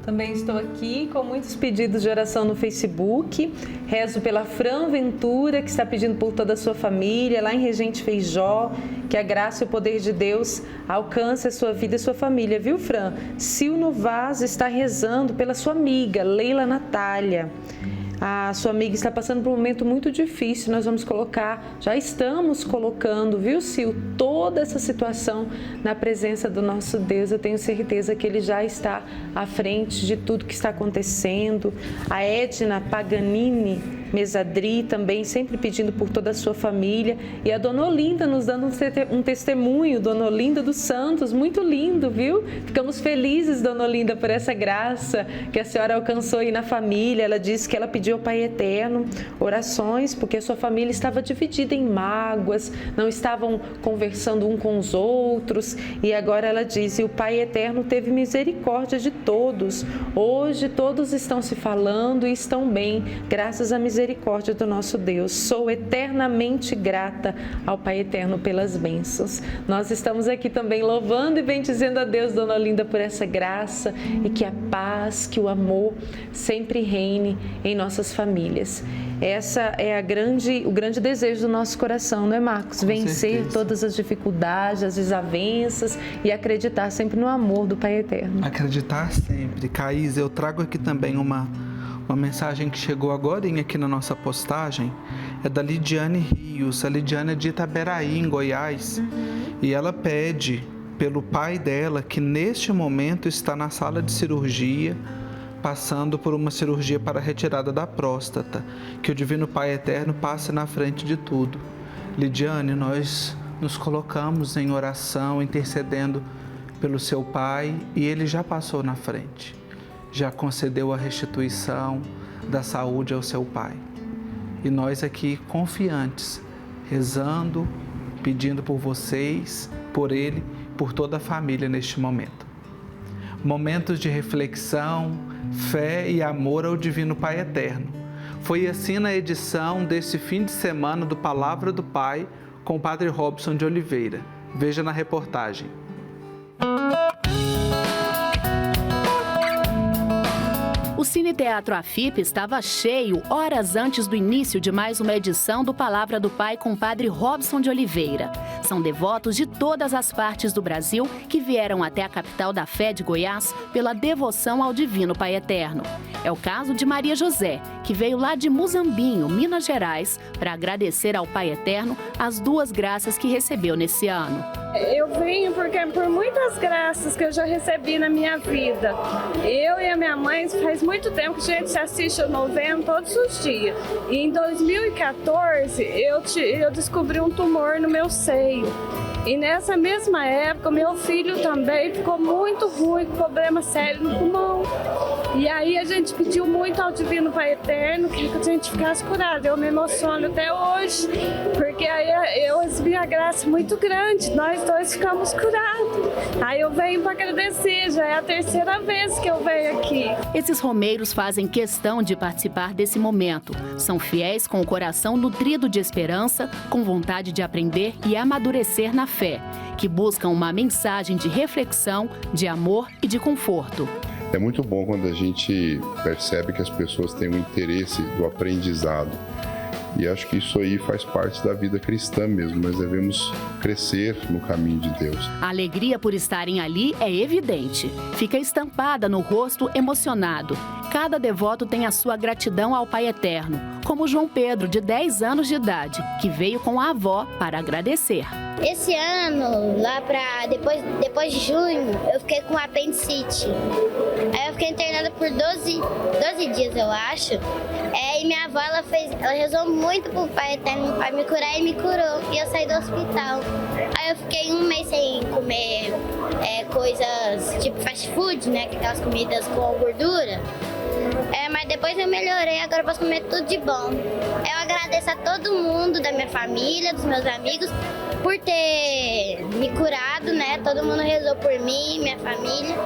Também estou aqui com muitos pedidos de oração no Facebook. Rezo pela Fran Ventura, que está pedindo por toda a sua família, lá em Regente Feijó. Que a graça e o poder de Deus alcance a sua vida e a sua família, viu, Fran? Sil Novaz está rezando pela sua amiga, Leila Natália. A sua amiga está passando por um momento muito difícil. Nós vamos colocar, já estamos colocando, viu, Sil, toda essa situação na presença do nosso Deus. Eu tenho certeza que Ele já está à frente de tudo que está acontecendo. A Edna Paganini Mesadri também sempre pedindo por toda a sua família. E a Dona Olinda nos dando um testemunho, Dona Olinda dos Santos, muito lindo, viu? Ficamos felizes, Dona Olinda, por essa graça que a senhora alcançou aí na família. Ela disse que ela pediu ao Pai Eterno orações, porque a sua família estava dividida em mágoas, não estavam conversando um com os outros, e agora ela diz: e o Pai Eterno teve misericórdia de todos. Hoje todos estão se falando e estão bem, graças à misericórdia do nosso Deus. Sou eternamente grata ao Pai Eterno pelas bênçãos. Nós estamos aqui também louvando e bendizendo a Deus, Dona Olinda, por essa graça, e que a paz, que o amor sempre reine em nossas famílias. Essa é o grande desejo do nosso coração, não é, Marcos? Vencer todas as dificuldades, as desavenças e acreditar sempre no amor do Pai Eterno. Acreditar sempre. Caís, eu trago aqui também uma mensagem que chegou agora aqui na nossa postagem. É da Lidiane Rios. A Lidiane é de Itaberaí, em Goiás. E ela pede pelo pai dela, que neste momento está na sala de cirurgia, passando por uma cirurgia para a retirada da próstata, que o Divino Pai Eterno passe na frente de tudo. Lidiane, nós nos colocamos em oração, intercedendo pelo seu pai, e ele já passou na frente, já concedeu a restituição da saúde ao seu pai. E nós aqui confiantes, rezando, pedindo por vocês, por ele, por toda a família neste momento. Momentos de reflexão, fé e amor ao Divino Pai Eterno. Foi assim na edição desse fim de semana do Palavra do Pai com o Padre Robson de Oliveira. Veja na reportagem. O Cine Teatro Afip estava cheio horas antes do início de mais uma edição do Palavra do Pai com o Padre Robson de Oliveira. São devotos de todas as partes do Brasil que vieram até a capital da fé de Goiás pela devoção ao Divino Pai Eterno. É o caso de Maria José, que veio lá de Muzambinho, Minas Gerais, para agradecer ao Pai Eterno as 2 graças que recebeu nesse ano. Eu venho porque por muitas graças que eu já recebi na minha vida. Eu e a minha mãe, faz muito tempo que a gente assiste o noveno todos os dias. E em 2014, eu descobri um tumor no meu seio. E nessa mesma época, meu filho também ficou muito ruim, com problema sério no pulmão. E aí a gente pediu muito ao Divino Pai Eterno que a gente ficasse curado. Eu me emociono até hoje, porque porque aí eu recebi a graça muito grande, nós dois ficamos curados. Aí eu venho para agradecer, já é a terceira vez que eu venho aqui. Esses romeiros fazem questão de participar desse momento. São fiéis com o coração nutrido de esperança, com vontade de aprender e amadurecer na fé, que buscam uma mensagem de reflexão, de amor e de conforto. É muito bom quando a gente percebe que as pessoas têm um interesse do aprendizado. E acho que isso aí faz parte da vida cristã mesmo. Nós devemos crescer no caminho de Deus. A alegria por estarem ali é evidente. Fica estampada no rosto emocionado. Cada devoto tem a sua gratidão ao Pai Eterno, como João Pedro, de 10 anos de idade, que veio com a avó para agradecer. Esse ano, lá para depois de junho, eu fiquei com apendicite. Aí eu fiquei internada por 12 dias, eu acho. E minha avó, ela rezou muito pro Pai Eterno para me curar e me curou. E eu saí do hospital. Aí eu fiquei um mês sem comer coisas tipo fast food, né? Aquelas comidas com gordura. Mas depois eu melhorei, agora eu posso comer tudo de bom. Eu agradeço a todo mundo da minha família, dos meus amigos, por ter me curado, né? Todo mundo rezou por mim, minha família.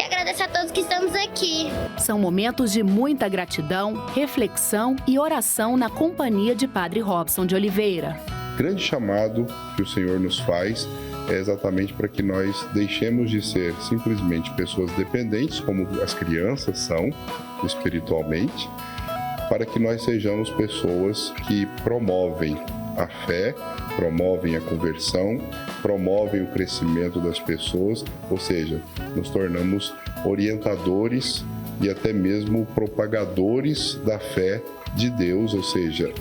E agradeço a todos que estamos aqui. São momentos de muita gratidão, reflexão e oração na companhia de Padre Robson de Oliveira. O grande chamado que o Senhor nos faz é exatamente para que nós deixemos de ser simplesmente pessoas dependentes, como as crianças são espiritualmente, para que nós sejamos pessoas que promovem a fé, promovem a conversão, promovem o crescimento das pessoas, ou seja, nos tornamos orientadores e até mesmo propagadores da fé de Deus, ou seja,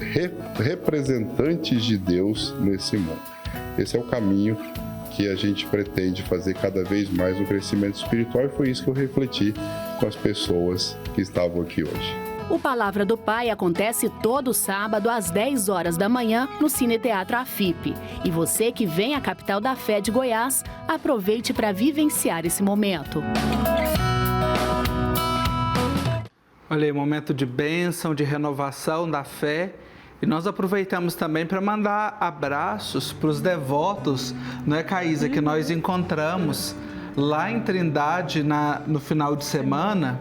representantes de Deus nesse mundo. Esse é o caminho que a gente pretende fazer cada vez mais no crescimento espiritual, e foi isso que eu refleti com as pessoas que estavam aqui hoje. O Palavra do Pai acontece todo sábado às 10 horas da manhã no Cine Teatro AFIP. E você que vem à capital da fé de Goiás, aproveite para vivenciar esse momento. Olha aí, momento de bênção, de renovação da fé. E nós aproveitamos também para mandar abraços para os devotos, não é, Caísa, que nós encontramos lá em Trindade no final de semana.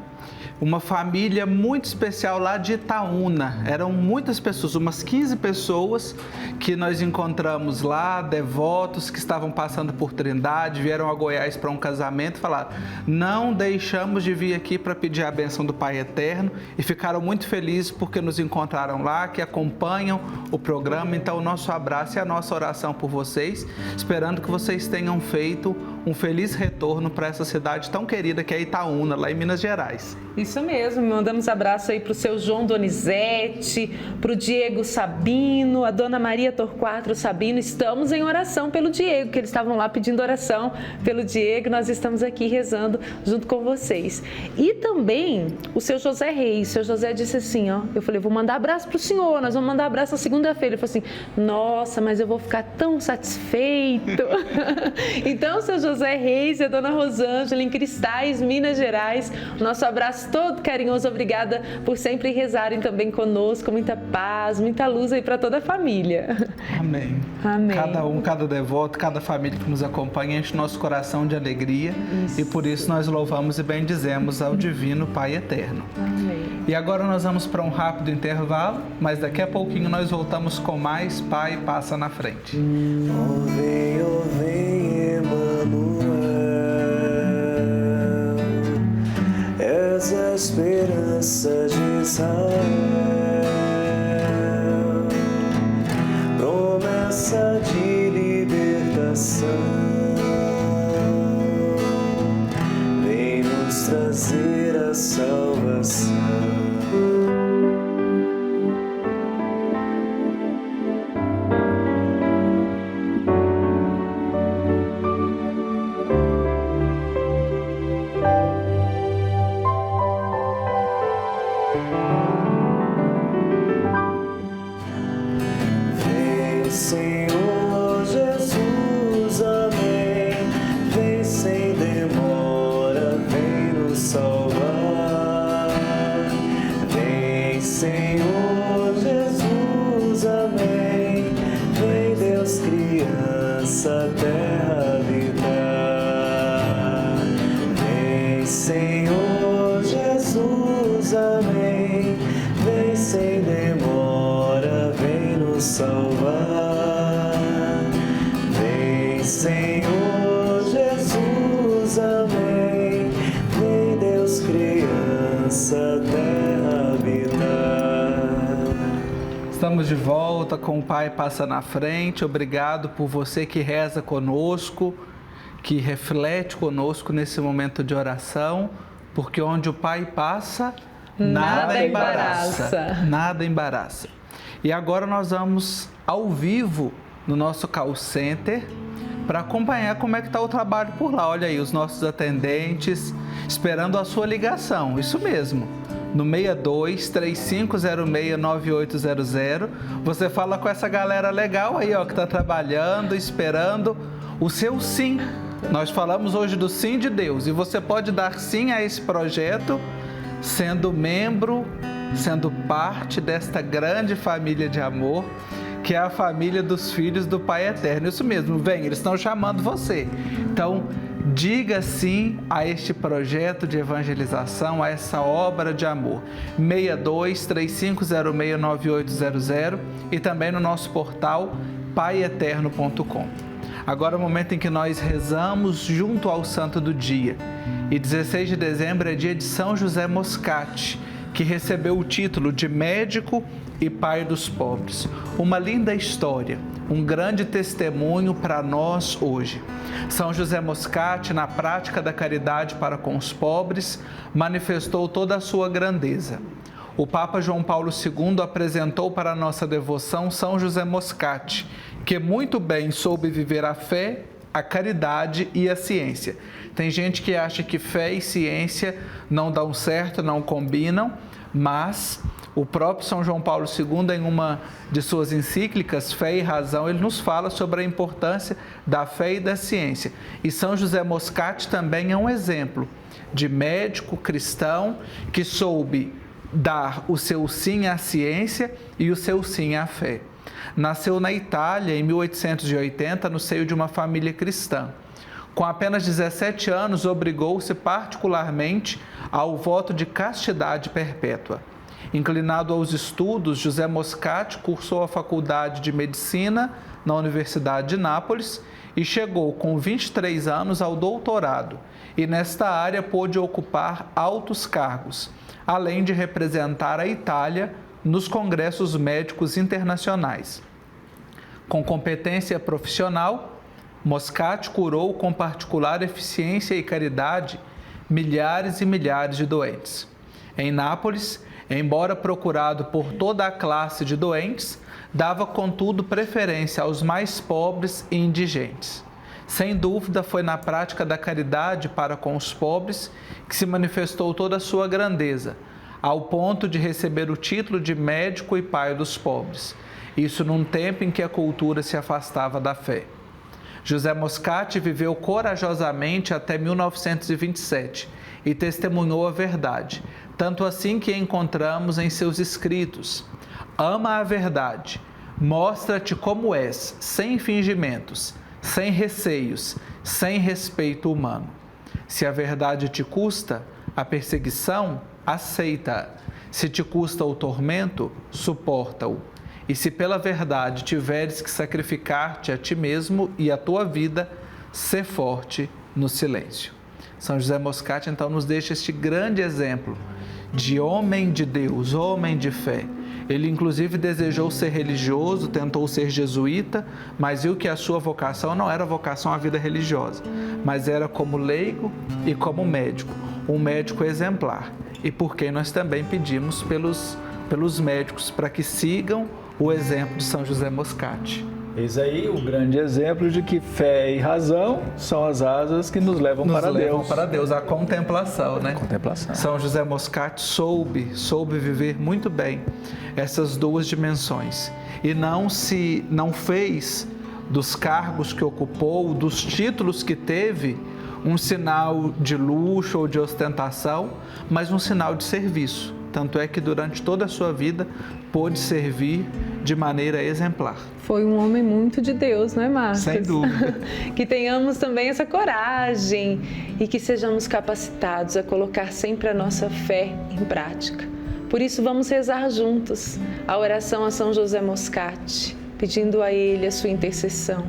Uma família muito especial lá de Itaúna. Eram muitas pessoas, umas 15 pessoas que nós encontramos lá, devotos que estavam passando por Trindade, vieram a Goiás para um casamento e falaram: não deixamos de vir aqui para pedir a bênção do Pai Eterno, e ficaram muito felizes porque nos encontraram lá, que acompanham o programa. Então, o nosso abraço e a nossa oração por vocês, esperando que vocês tenham feito um feliz retorno para essa cidade tão querida que é Itaúna, lá em Minas Gerais. Isso mesmo, mandamos abraço aí para o seu João Donizete, para o Diego Sabino, a Dona Maria Torquato Sabino. Estamos em oração pelo Diego, que eles estavam lá pedindo oração pelo Diego. Nós estamos aqui rezando junto com vocês. E também o seu José Reis. O seu José disse assim, ó, eu falei, vou mandar abraço para o senhor, nós vamos mandar abraço na segunda-feira. Ele falou assim, nossa, mas eu vou ficar tão satisfeito. Então, o seu José Reis e a Dona Rosângela, em Cristais, Minas Gerais, nosso abraço todo carinhoso, obrigada por sempre rezarem também conosco, muita paz, muita luz aí para toda a família. Amém. Amém. Cada devoto, cada família que nos acompanha enche nosso coração de alegria. Isso. E por isso nós louvamos e bendizemos ao Divino Pai Eterno. Amém. E agora nós vamos para um rápido intervalo, mas daqui a pouquinho nós voltamos com mais Pai Passa na Frente. Oh vem, Emmanuel, és a esperança de Israel, promessa de libertação, vem nos trazer a salvação. Senhor Jesus, amém. Vem sem demora, vem nos salvar. Senhor Jesus, amém. Vem sem demora, vem nos salvar. Vem, Senhor Jesus, amém. Vem, Deus, criança, terra habitar. Estamos de volta com o Pai Passa na Frente. Obrigado por você que reza conosco, que reflete conosco nesse momento de oração, porque onde o Pai passa, nada embaraça. Nada embaraça. E agora nós vamos ao vivo no nosso call center para acompanhar como é que está o trabalho por lá. Olha aí, os nossos atendentes esperando a sua ligação. Isso mesmo. No 62-3506-9800, você fala com essa galera legal aí, ó, que está trabalhando, esperando o seu sim. Nós falamos hoje do sim de Deus e você pode dar sim a esse projeto sendo membro, sendo parte desta grande família de amor, que é a família dos filhos do Pai Eterno. Isso mesmo, vem, eles estão chamando você. Então, diga sim a este projeto de evangelização, a essa obra de amor. 62-3506-9800 e também no nosso portal paieterno.com. Agora é o momento em que nós rezamos junto ao Santo do Dia. E 16 de dezembro é dia de São José Moscati, que recebeu o título de médico e pai dos pobres. Uma linda história, um grande testemunho para nós hoje. São José Moscati, na prática da caridade para com os pobres, manifestou toda a sua grandeza. O Papa João Paulo II apresentou para a nossa devoção São José Moscati, que muito bem soube viver a fé, a caridade e a ciência. Tem gente que acha que fé e ciência não dão certo, não combinam, mas o próprio São João Paulo II, em uma de suas encíclicas, Fé e Razão, ele nos fala sobre a importância da fé e da ciência. E São José Moscati também é um exemplo de médico cristão que soube dar o seu sim à ciência e o seu sim à fé. Nasceu na Itália em 1880, no seio de uma família cristã. Com apenas 17 anos, obrigou-se particularmente ao voto de castidade perpétua. Inclinado aos estudos, José Moscati cursou a faculdade de medicina na Universidade de Nápoles e chegou com 23 anos ao doutorado, e nesta área pôde ocupar altos cargos, além de representar a Itália nos congressos médicos internacionais. Com competência profissional, Moscati curou com particular eficiência e caridade milhares e milhares de doentes. Em Nápoles, embora procurado por toda a classe de doentes, dava, contudo, preferência aos mais pobres e indigentes. Sem dúvida, foi na prática da caridade para com os pobres que se manifestou toda a sua grandeza, ao ponto de receber o título de médico e pai dos pobres. Isso num tempo em que a cultura se afastava da fé. José Moscati viveu corajosamente até 1927 e testemunhou a verdade, tanto assim que encontramos em seus escritos: ama a verdade, mostra-te como és, sem fingimentos, sem receios, sem respeito humano. Se a verdade te custa a perseguição, aceita-a. Se te custa o tormento, suporta-o. E se pela verdade tiveres que sacrificar-te a ti mesmo e a tua vida, sê forte no silêncio. São José Moscati, então, nos deixa este grande exemplo de homem de Deus, homem de fé. Ele, inclusive, desejou ser religioso, tentou ser jesuíta, mas viu que a sua vocação não era vocação à vida religiosa, mas era como leigo e como médico, um médico exemplar. E por quem nós também pedimos pelos médicos para que sigam o exemplo de São José Moscati. Eis aí o grande exemplo de que fé e razão são as asas que nos levam para Deus, a contemplação, né? Contemplação. São José Moscati soube viver muito bem essas duas dimensões e não fez dos cargos que ocupou, dos títulos que teve, um sinal de luxo ou de ostentação, mas um sinal de serviço. Tanto é que durante toda a sua vida pôde servir de maneira exemplar. Foi um homem muito de Deus, não é, Marcos? Sem dúvida. Que tenhamos também essa coragem e que sejamos capacitados a colocar sempre a nossa fé em prática. Por isso, vamos rezar juntos a oração a São José Moscati, pedindo a ele a sua intercessão.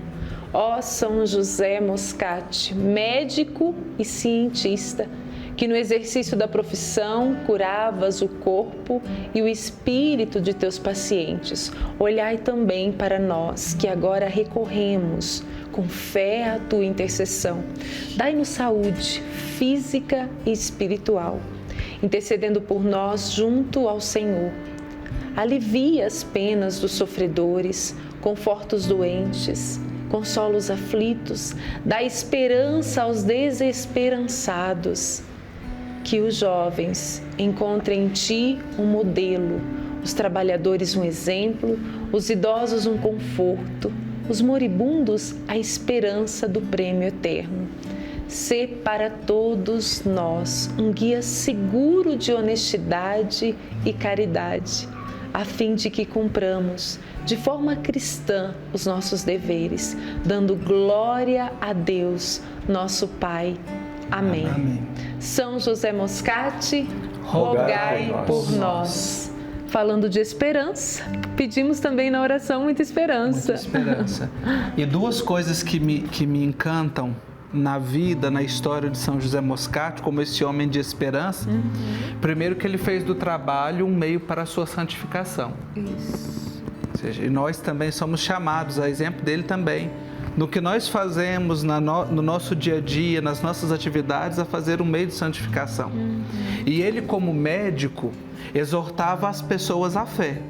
Ó São José Moscati, médico e cientista, que no exercício da profissão curavas o corpo e o espírito de teus pacientes, olhai também para nós, que agora recorremos com fé à tua intercessão. Dai-nos saúde física e espiritual, intercedendo por nós junto ao Senhor. Alivia as penas dos sofredores, conforta os doentes, consola os aflitos, dá esperança aos desesperançados. Que os jovens encontrem em ti um modelo, os trabalhadores um exemplo, os idosos um conforto, os moribundos a esperança do prêmio eterno. Sê para todos nós um guia seguro de honestidade e caridade, a fim de que cumpramos de forma cristã os nossos deveres, dando glória a Deus, nosso Pai. Amém. Amém. São José Moscati, rogai por nós. Falando de esperança, pedimos também na oração muita esperança. Muita esperança. E duas coisas que me encantam na vida, na história de São José Moscati, como esse homem de esperança. Primeiro, que ele fez do trabalho um meio para a sua santificação. Isso. Ou seja, e nós também somos chamados, a exemplo dele também, no que nós fazemos no nosso dia a dia, nas nossas atividades, a fazer um meio de santificação. E ele, como médico, exortava as pessoas à fé.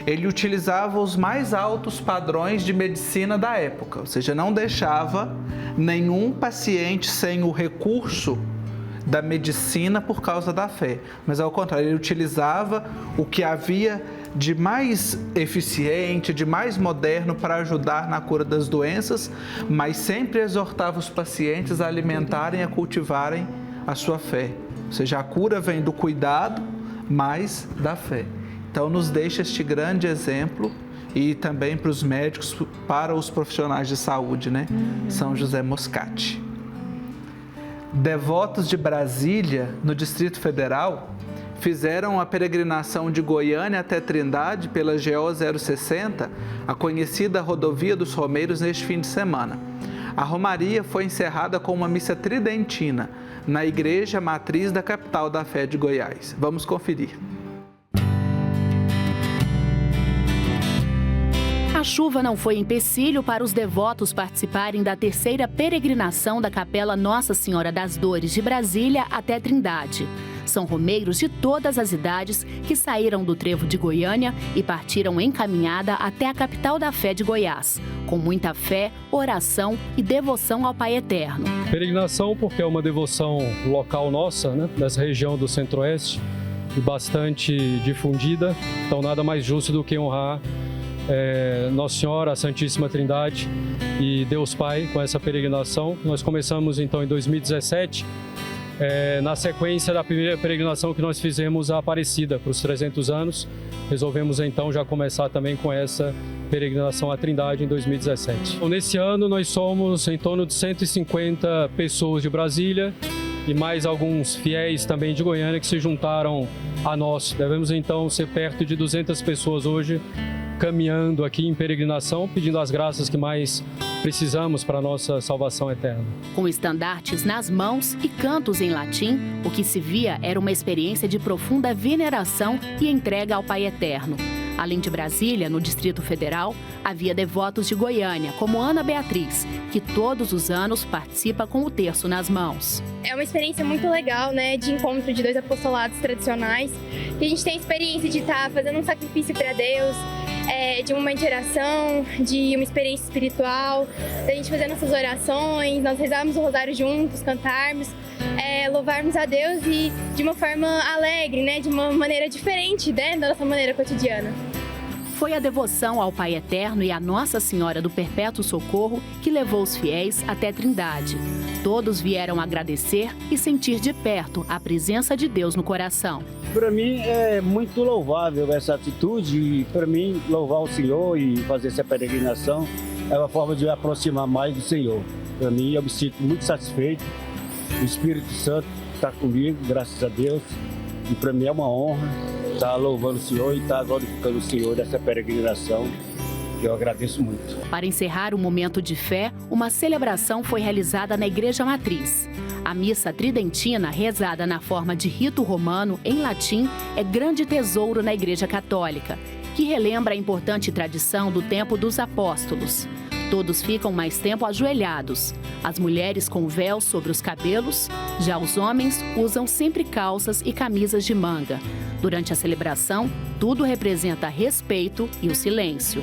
Ele utilizava os mais altos padrões de medicina da época, ou seja, não deixava nenhum paciente sem o recurso da medicina por causa da fé, mas ao contrário, ele utilizava o que havia de mais eficiente, de mais moderno para ajudar na cura das doenças, mas sempre exortava os pacientes a alimentarem e a cultivarem a sua fé. Ou seja, a cura vem do cuidado, mas da fé. Então, nos deixa este grande exemplo e também para os médicos, para os profissionais de saúde, né? São José Moscati. Devotos de Brasília, no Distrito Federal, fizeram a peregrinação de Goiânia até Trindade pela GO 060, a conhecida rodovia dos Romeiros, neste fim de semana. A romaria foi encerrada com uma missa tridentina na igreja matriz da capital da fé de Goiás. Vamos conferir. A chuva não foi empecilho para os devotos participarem da terceira peregrinação da Capela Nossa Senhora das Dores de Brasília até Trindade. São romeiros de todas as idades que saíram do trevo de Goiânia e partiram em caminhada até a capital da fé de Goiás, com muita fé, oração e devoção ao Pai Eterno. Peregrinação porque é uma devoção local nossa, né, nessa região do Centro-Oeste, e bastante difundida, então nada mais justo do que honrar Nossa Senhora, a Santíssima Trindade e Deus Pai com essa peregrinação. Nós começamos então em 2017, na sequência da primeira peregrinação que nós fizemos a Aparecida, para os 300 anos. Resolvemos então já começar também com essa peregrinação à Trindade em 2017. Então, nesse ano nós somos em torno de 150 pessoas de Brasília e mais alguns fiéis também de Goiânia que se juntaram a nós. Devemos então ser perto de 200 pessoas hoje caminhando aqui em peregrinação, pedindo as graças que mais precisamos para a nossa salvação eterna. Com estandartes nas mãos e cantos em latim, o que se via era uma experiência de profunda veneração e entrega ao Pai Eterno. Além de Brasília, no Distrito Federal, havia devotos de Goiânia, como Ana Beatriz, que todos os anos participa com o terço nas mãos. É uma experiência muito legal, né, de encontro de dois apostolados tradicionais. E a gente tem a experiência de estar fazendo um sacrifício para Deus, de uma momento de oração, de uma experiência espiritual, da gente fazer nossas orações, nós rezarmos o rosário juntos, cantarmos, louvarmos a Deus e de uma forma alegre, né, de uma maneira diferente, né, da nossa maneira cotidiana. Foi a devoção ao Pai Eterno e à Nossa Senhora do Perpétuo Socorro que levou os fiéis até Trindade. Todos vieram agradecer e sentir de perto a presença de Deus no coração. Para mim é muito louvável essa atitude e para mim louvar o Senhor e fazer essa peregrinação é uma forma de me aproximar mais do Senhor. Para mim eu me sinto muito satisfeito, o Espírito Santo está comigo, graças a Deus, e para mim é uma honra estar louvando o Senhor e estar glorificando o Senhor nessa peregrinação. Eu agradeço muito. Para encerrar o momento de fé, uma celebração foi realizada na Igreja Matriz. A missa tridentina, rezada na forma de rito romano, em latim, é grande tesouro na Igreja Católica, que relembra a importante tradição do tempo dos apóstolos. Todos ficam mais tempo ajoelhados. As mulheres com véu sobre os cabelos, já os homens usam sempre calças e camisas de manga. Durante a celebração, tudo representa respeito e o silêncio.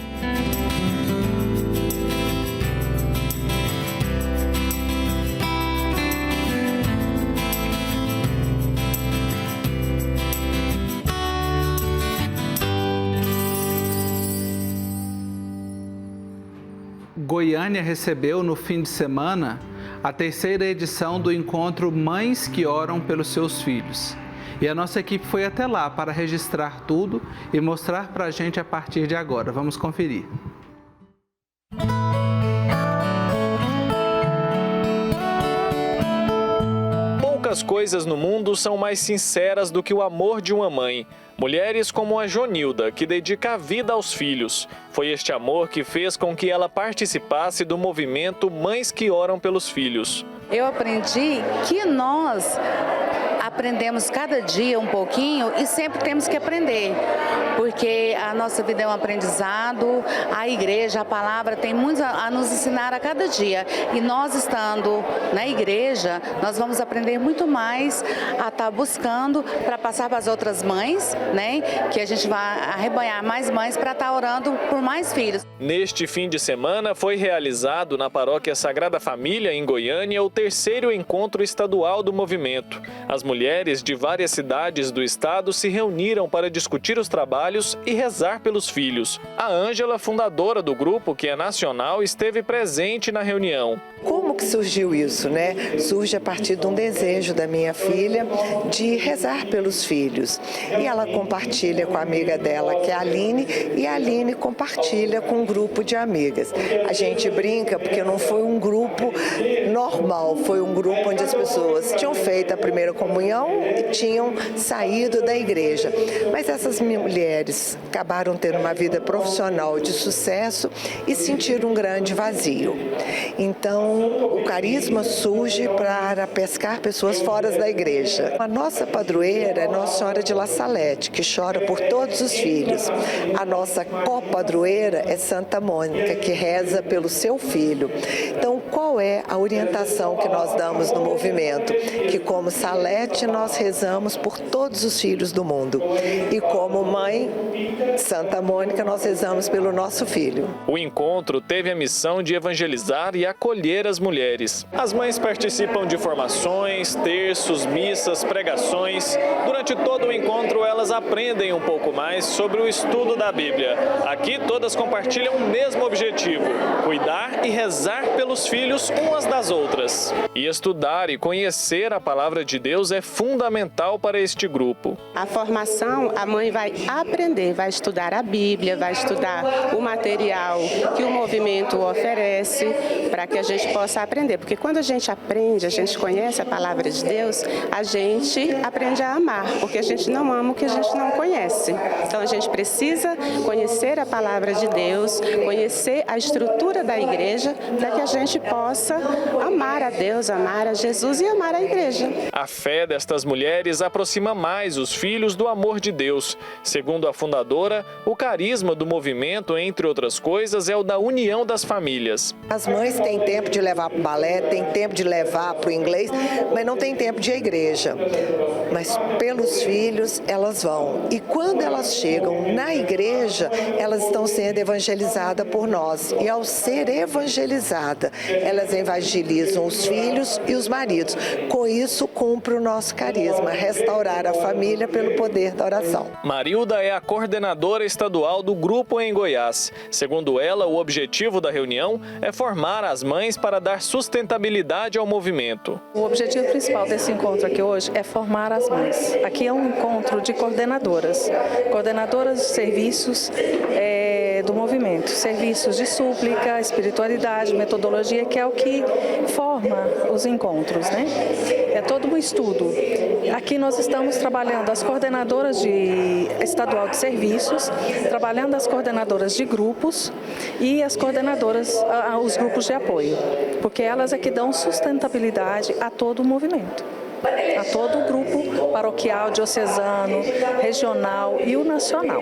Goiânia recebeu no fim de semana a terceira edição do encontro Mães que Oram pelos Seus Filhos. E a nossa equipe foi até lá para registrar tudo e mostrar para a gente a partir de agora. Vamos conferir. Poucas coisas no mundo são mais sinceras do que o amor de uma mãe. Mulheres como a Jonilda, que dedica a vida aos filhos. Foi este amor que fez com que ela participasse do movimento Mães que Oram pelos Filhos. Eu aprendi que nós aprendemos cada dia um pouquinho e sempre temos que aprender, porque a nossa vida é um aprendizado, a igreja, a palavra tem muito a nos ensinar a cada dia. E nós estando na igreja, nós vamos aprender muito mais a estar buscando para passar para as outras mães, né? Que a gente vai arrebanhar mais mães para estar orando por mais filhos. Neste fim de semana foi realizado na Paróquia Sagrada Família, em Goiânia, o terceiro encontro estadual do movimento. As mulheres de várias cidades do estado se reuniram para discutir os trabalhos e rezar pelos filhos. A Ângela, fundadora do grupo, que é nacional, esteve presente na reunião. Como que surgiu isso, né? Surge a partir de um desejo da minha filha de rezar pelos filhos. E ela compartilha com a amiga dela, que é a Aline, e a Aline compartilha com um grupo de amigas. A gente brinca porque não foi um grupo normal, foi um grupo onde as pessoas tinham feito a primeira comunhão e tinham saído da igreja. Mas essas mulheres acabaram tendo uma vida profissional de sucesso e sentiram um grande vazio. Então, o carisma surge para pescar pessoas fora da igreja. A nossa padroeira é Nossa Senhora de La Salete, que chora por todos os filhos. A nossa copadroeira é Santa Mônica, que reza pelo seu filho. Então, qual é a orientação que nós damos no movimento? Que como Salete, nós rezamos por todos os filhos do mundo. E como mãe, Santa Mônica, nós rezamos pelo nosso filho. O encontro teve a missão de evangelizar e acolher as mulheres. As mães participam de formações, terços, missas, pregações. Durante todo o encontro, elas aprendem um pouco mais sobre o estudo da Bíblia. Aqui, todas compartilham o mesmo objetivo: cuidar e rezar pelos filhos umas das outras. E estudar e conhecer a palavra de Deus é fundamental para este grupo. A formação, a mãe vai aprender, vai estudar a Bíblia, vai estudar o material que o movimento oferece para que a gente possa aprender. Porque quando a gente aprende, a gente conhece a palavra de Deus, a gente aprende a amar, porque a gente não ama o que a gente não conhece. Então a gente precisa conhecer a palavra de Deus, conhecer a estrutura da igreja, para que a gente possa amar a Deus, amar a Jesus e amar a igreja. A fé destas mulheres aproxima mais os filhos do amor de Deus. Segundo a fundadora, o carisma do movimento, entre outras coisas, é o da união das famílias. As mães têm tempo de levar levar para o balé, tem tempo de levar para o inglês, mas não tem tempo de ir à igreja. Mas pelos filhos elas vão. E quando elas chegam na igreja, elas estão sendo evangelizadas por nós. E ao ser evangelizada, elas evangelizam os filhos e os maridos. Com isso, cumpre o nosso carisma, restaurar a família pelo poder da oração. Marilda é a coordenadora estadual do grupo em Goiás. Segundo ela, o objetivo da reunião é formar as mães para dar sustentabilidade ao movimento. O objetivo principal desse encontro aqui hoje é formar as mães. Aqui é um encontro de coordenadoras de serviços do movimento, serviços de súplica, espiritualidade, metodologia, que é o que forma os encontros, né? É todo um estudo. Aqui nós estamos trabalhando as coordenadoras estadual de serviços, trabalhando as coordenadoras de grupos e as coordenadoras, os grupos de apoio, porque elas é que dão sustentabilidade a todo o movimento, a todo o grupo paroquial, diocesano, regional e o nacional.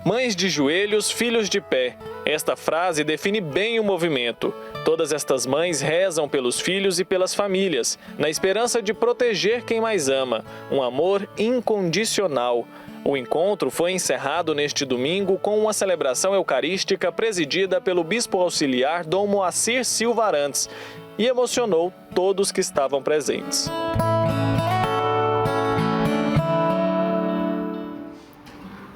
Mães de joelhos, filhos de pé. Esta frase define bem o movimento. Todas estas mães rezam pelos filhos e pelas famílias, na esperança de proteger quem mais ama. Um amor incondicional. O encontro foi encerrado neste domingo com uma celebração eucarística presidida pelo bispo auxiliar Dom Moacir Silva Arantes e emocionou todos que estavam presentes.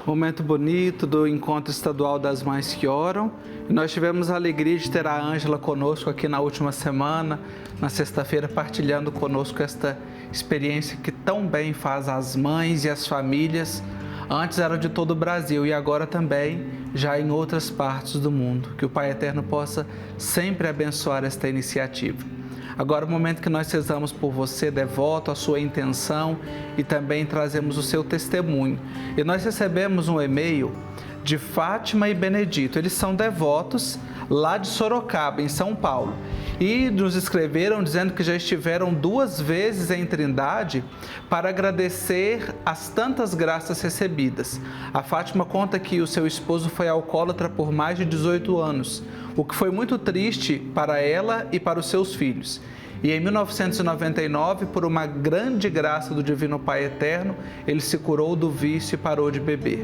Momento bonito do Encontro Estadual das Mães que Oram. E nós tivemos a alegria de ter a Ângela conosco aqui na última semana, na sexta-feira, partilhando conosco esta experiência que tão bem faz as mães e as famílias. Antes eram de todo o Brasil e agora também já em outras partes do mundo. Que o Pai Eterno possa sempre abençoar esta iniciativa. Agora, o momento que nós rezamos por você, devoto, a sua intenção e também trazemos o seu testemunho. E nós recebemos um e-mail de Fátima e Benedito. Eles são devotos lá de Sorocaba, em São Paulo. E nos escreveram dizendo que já estiveram 2 vezes em Trindade para agradecer as tantas graças recebidas. A Fátima conta que o seu esposo foi alcoólatra por mais de 18 anos, o que foi muito triste para ela e para os seus filhos. E em 1999, por uma grande graça do Divino Pai Eterno, ele se curou do vício e parou de beber.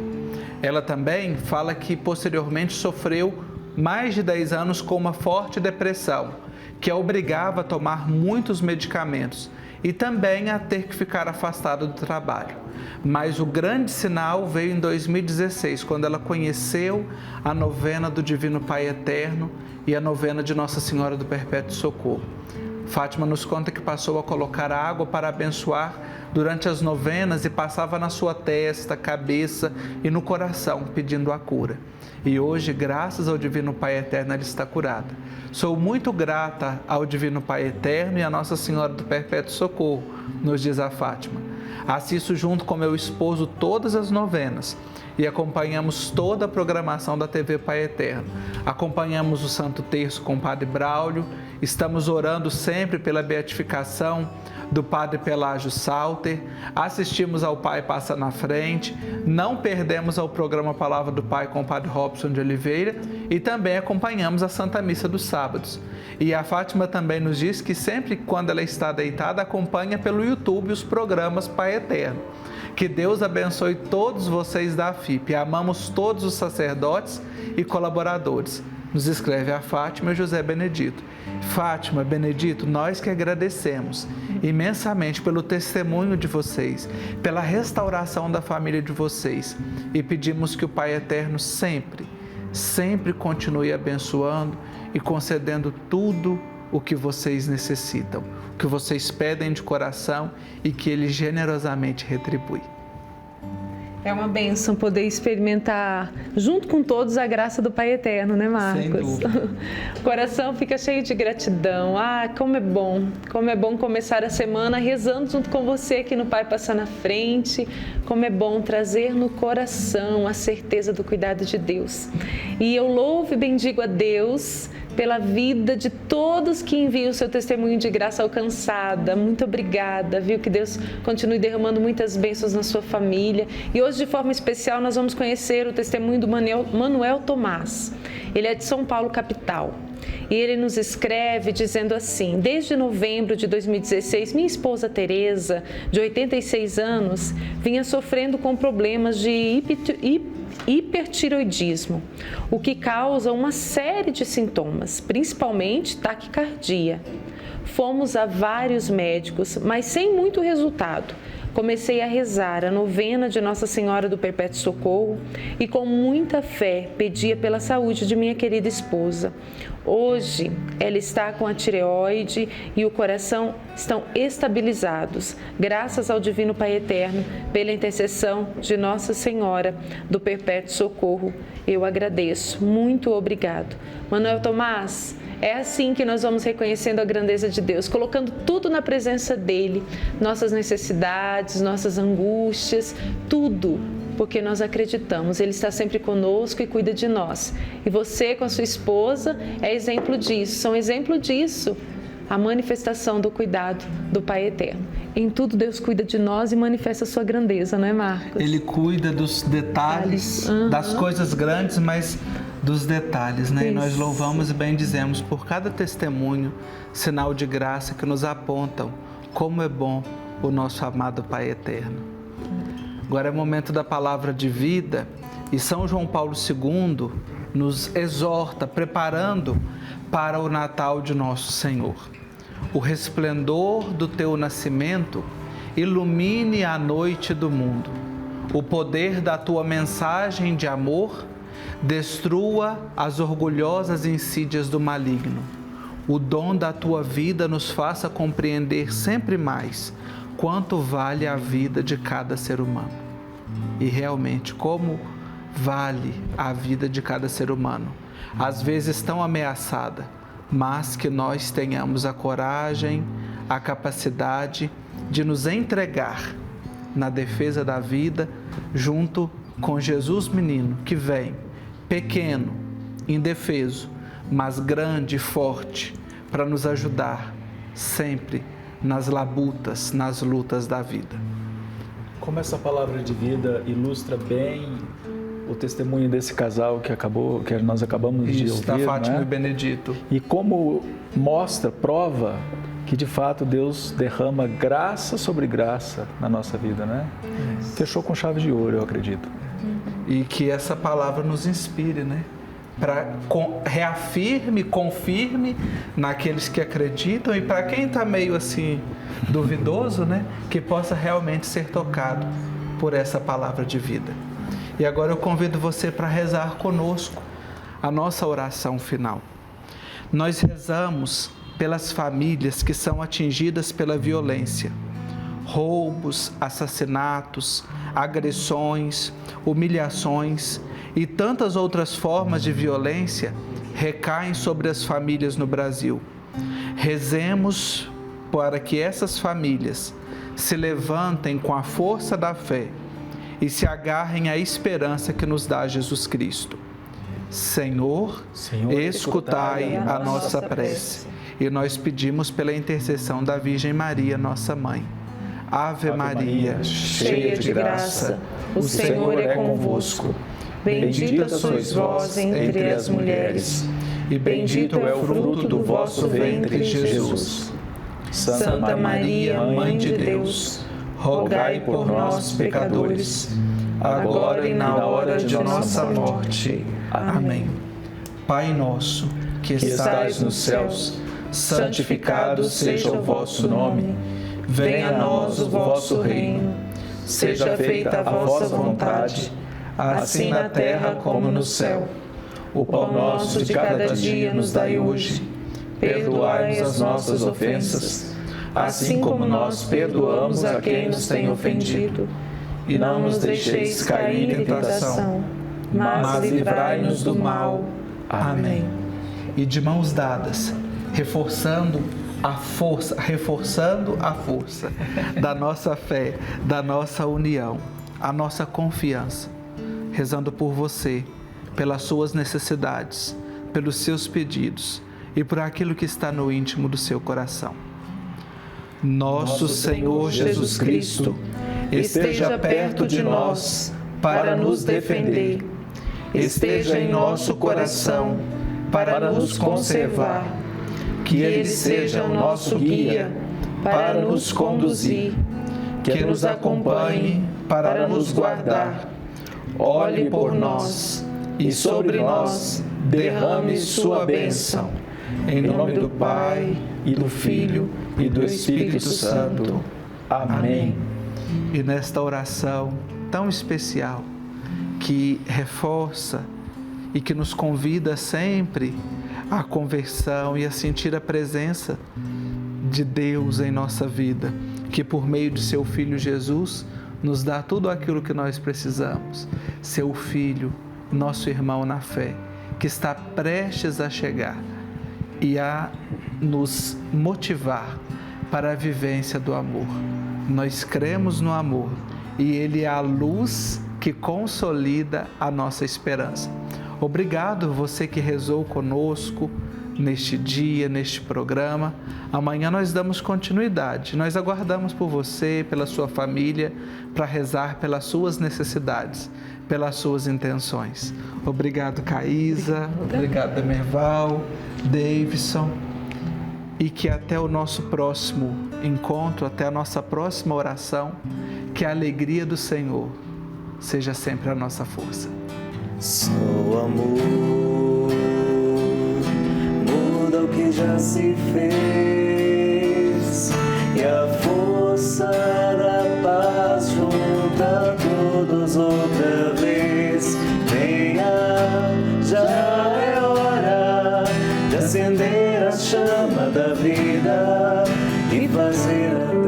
Ela também fala que posteriormente sofreu mais de 10 anos com uma forte depressão, que a obrigava a tomar muitos medicamentos e também a ter que ficar afastada do trabalho. Mas o grande sinal veio em 2016, quando ela conheceu a novena do Divino Pai Eterno e a novena de Nossa Senhora do Perpétuo Socorro. Fátima nos conta que passou a colocar água para abençoar durante as novenas e passava na sua testa, cabeça e no coração, pedindo a cura. E hoje, graças ao Divino Pai Eterno, ela está curada. Sou muito grata ao Divino Pai Eterno e à Nossa Senhora do Perpétuo Socorro, nos diz a Fátima. Assisto junto com meu esposo todas as novenas e acompanhamos toda a programação da TV Pai Eterno. Acompanhamos o Santo Terço com o Padre Braulio, estamos orando sempre pela beatificação do Padre Pelágio Salter, assistimos ao Pai Passa na Frente, não perdemos ao programa Palavra do Pai com o Padre Robson de Oliveira e também acompanhamos a Santa Missa dos sábados. E a Fátima também nos diz que sempre quando ela está deitada, acompanha pelo YouTube os programas Pai Eterno. Que Deus abençoe todos vocês da AFIP. Amamos todos os sacerdotes e colaboradores. Nos escreve a Fátima e José Benedito. Fátima, Benedito, nós que agradecemos imensamente pelo testemunho de vocês, pela restauração da família de vocês e pedimos que o Pai Eterno sempre continue abençoando e concedendo tudo o que vocês necessitam, o que vocês pedem de coração e que Ele generosamente retribui. É uma bênção poder experimentar, junto com todos, a graça do Pai Eterno, né, Marcos? Sem dúvida. O coração fica cheio de gratidão. Ah, como é bom começar a semana rezando junto com você aqui no Pai Passa na Frente. Como é bom trazer no coração a certeza do cuidado de Deus. E eu louvo e bendigo a Deus pela vida de todos que enviam o seu testemunho de graça alcançada. Muito obrigada, viu? Que Deus continue derramando muitas bênçãos na sua família. E hoje, de forma especial, nós vamos conhecer o testemunho do Manuel Tomás. Ele é de São Paulo, capital. E ele nos escreve dizendo assim: desde novembro de 2016, minha esposa Tereza, de 86 anos, vinha sofrendo com problemas de hipertiroidismo, o que causa uma série de sintomas, principalmente taquicardia. Fomos a vários médicos, mas sem muito resultado. Comecei a rezar a novena de Nossa Senhora do Perpétuo Socorro e com muita fé pedia pela saúde de minha querida esposa. Hoje ela está com a tireoide e o coração estão estabilizados, graças ao Divino Pai Eterno, pela intercessão de Nossa Senhora do Perpétuo Socorro. Eu agradeço, muito obrigado. Manuel Tomás, é assim que nós vamos reconhecendo a grandeza de Deus, colocando tudo na presença dEle, nossas necessidades, nossas angústias, tudo, porque nós acreditamos, Ele está sempre conosco e cuida de nós. E você com a sua esposa é exemplo disso, são exemplo disso, a manifestação do cuidado do Pai Eterno. Em tudo Deus cuida de nós e manifesta a sua grandeza, não é, Marcos? Ele cuida dos detalhes, das coisas grandes, mas dos detalhes, né? Isso. E nós louvamos e bendizemos por cada testemunho, sinal de graça que nos apontam como é bom o nosso amado Pai Eterno. Agora é momento da palavra de vida e São João Paulo II nos exorta, preparando para o Natal de nosso Senhor. O resplendor do teu nascimento ilumine a noite do mundo. O poder da tua mensagem de amor destrua as orgulhosas insídias do maligno. O dom da tua vida nos faça compreender sempre mais quanto vale a vida de cada ser humano. E realmente, como vale a vida de cada ser humano. Às vezes tão ameaçada, mas que nós tenhamos a coragem, a capacidade de nos entregar na defesa da vida junto com Jesus menino que vem, pequeno, indefeso, mas grande e forte, para nos ajudar sempre nas labutas, nas lutas da vida. Como essa palavra de vida ilustra bem o testemunho desse casal que nós acabamos de ouvir, da Fátima, né? E Benedito. E como mostra, prova que de fato Deus derrama graça sobre graça na nossa vida, né? Fechou com chave de ouro, eu acredito. E que essa palavra nos inspire, né? Para reafirme, confirme naqueles que acreditam e para quem está meio assim duvidoso, né? Que possa realmente ser tocado por essa palavra de vida. E agora eu convido você para rezar conosco a nossa oração final. Nós rezamos pelas famílias que são atingidas pela violência, roubos, assassinatos, agressões, humilhações e tantas outras formas de violência recaem sobre as famílias no Brasil. Rezemos para que essas famílias se levantem com a força da fé e se agarrem à esperança que nos dá Jesus Cristo. Senhor, escutai a nossa prece. E nós pedimos pela intercessão da Virgem Maria, nossa Mãe. Ave Maria, cheia de graça, o Senhor é convosco. Bendita sois vós entre as mulheres, e bendito é o fruto do vosso ventre, Jesus. Santa Maria, Mãe de Deus, rogai por nós, pecadores, agora e na hora de nossa morte. Amém. Pai nosso, que estais nos céus, santificado seja o vosso nome. Venha a nós o vosso reino. Seja feita a vossa vontade, assim na terra como no céu. O pão nosso de cada dia nos dai hoje. Perdoai as nossas ofensas, assim como nós perdoamos a quem nos tem ofendido. E não nos deixeis cair em tentação, mas livrai-nos do mal. Amém. E de mãos dadas, reforçando a força da nossa fé, da nossa união, a nossa confiança, rezando por você, pelas suas necessidades, pelos seus pedidos, e por aquilo que está no íntimo do seu coração. Nosso Senhor Jesus Cristo, esteja perto de nós para nos defender. Esteja em nosso coração para nos conservar. Que Ele seja o nosso guia para nos conduzir. Que nos acompanhe para nos guardar. Olhe por nós e sobre nós derrame sua bênção. Em nome do Pai, e do Filho, e do Espírito Santo. Amém. E nesta oração tão especial, que reforça e que nos convida sempre à conversão e a sentir a presença de Deus em nossa vida, que por meio de seu Filho Jesus nos dá tudo aquilo que nós precisamos. Seu Filho, nosso irmão na fé, que está prestes a chegar e a nos motivar para a vivência do amor. Nós cremos no amor e Ele é a luz que consolida a nossa esperança. Obrigado você que rezou conosco neste dia, neste programa. Amanhã nós damos continuidade. Nós aguardamos por você, pela sua família, para rezar pelas suas necessidades, pelas suas intenções. Obrigado, Caísa. Obrigado, Demerval, Davidson. E que até o nosso próximo encontro, até a nossa próxima oração, que a alegria do Senhor seja sempre a nossa força. Só o amor muda o que já se fez, e a força da paz junta todos outra vez. Venha, já é hora de acender a chama da vida e fazer a Deus.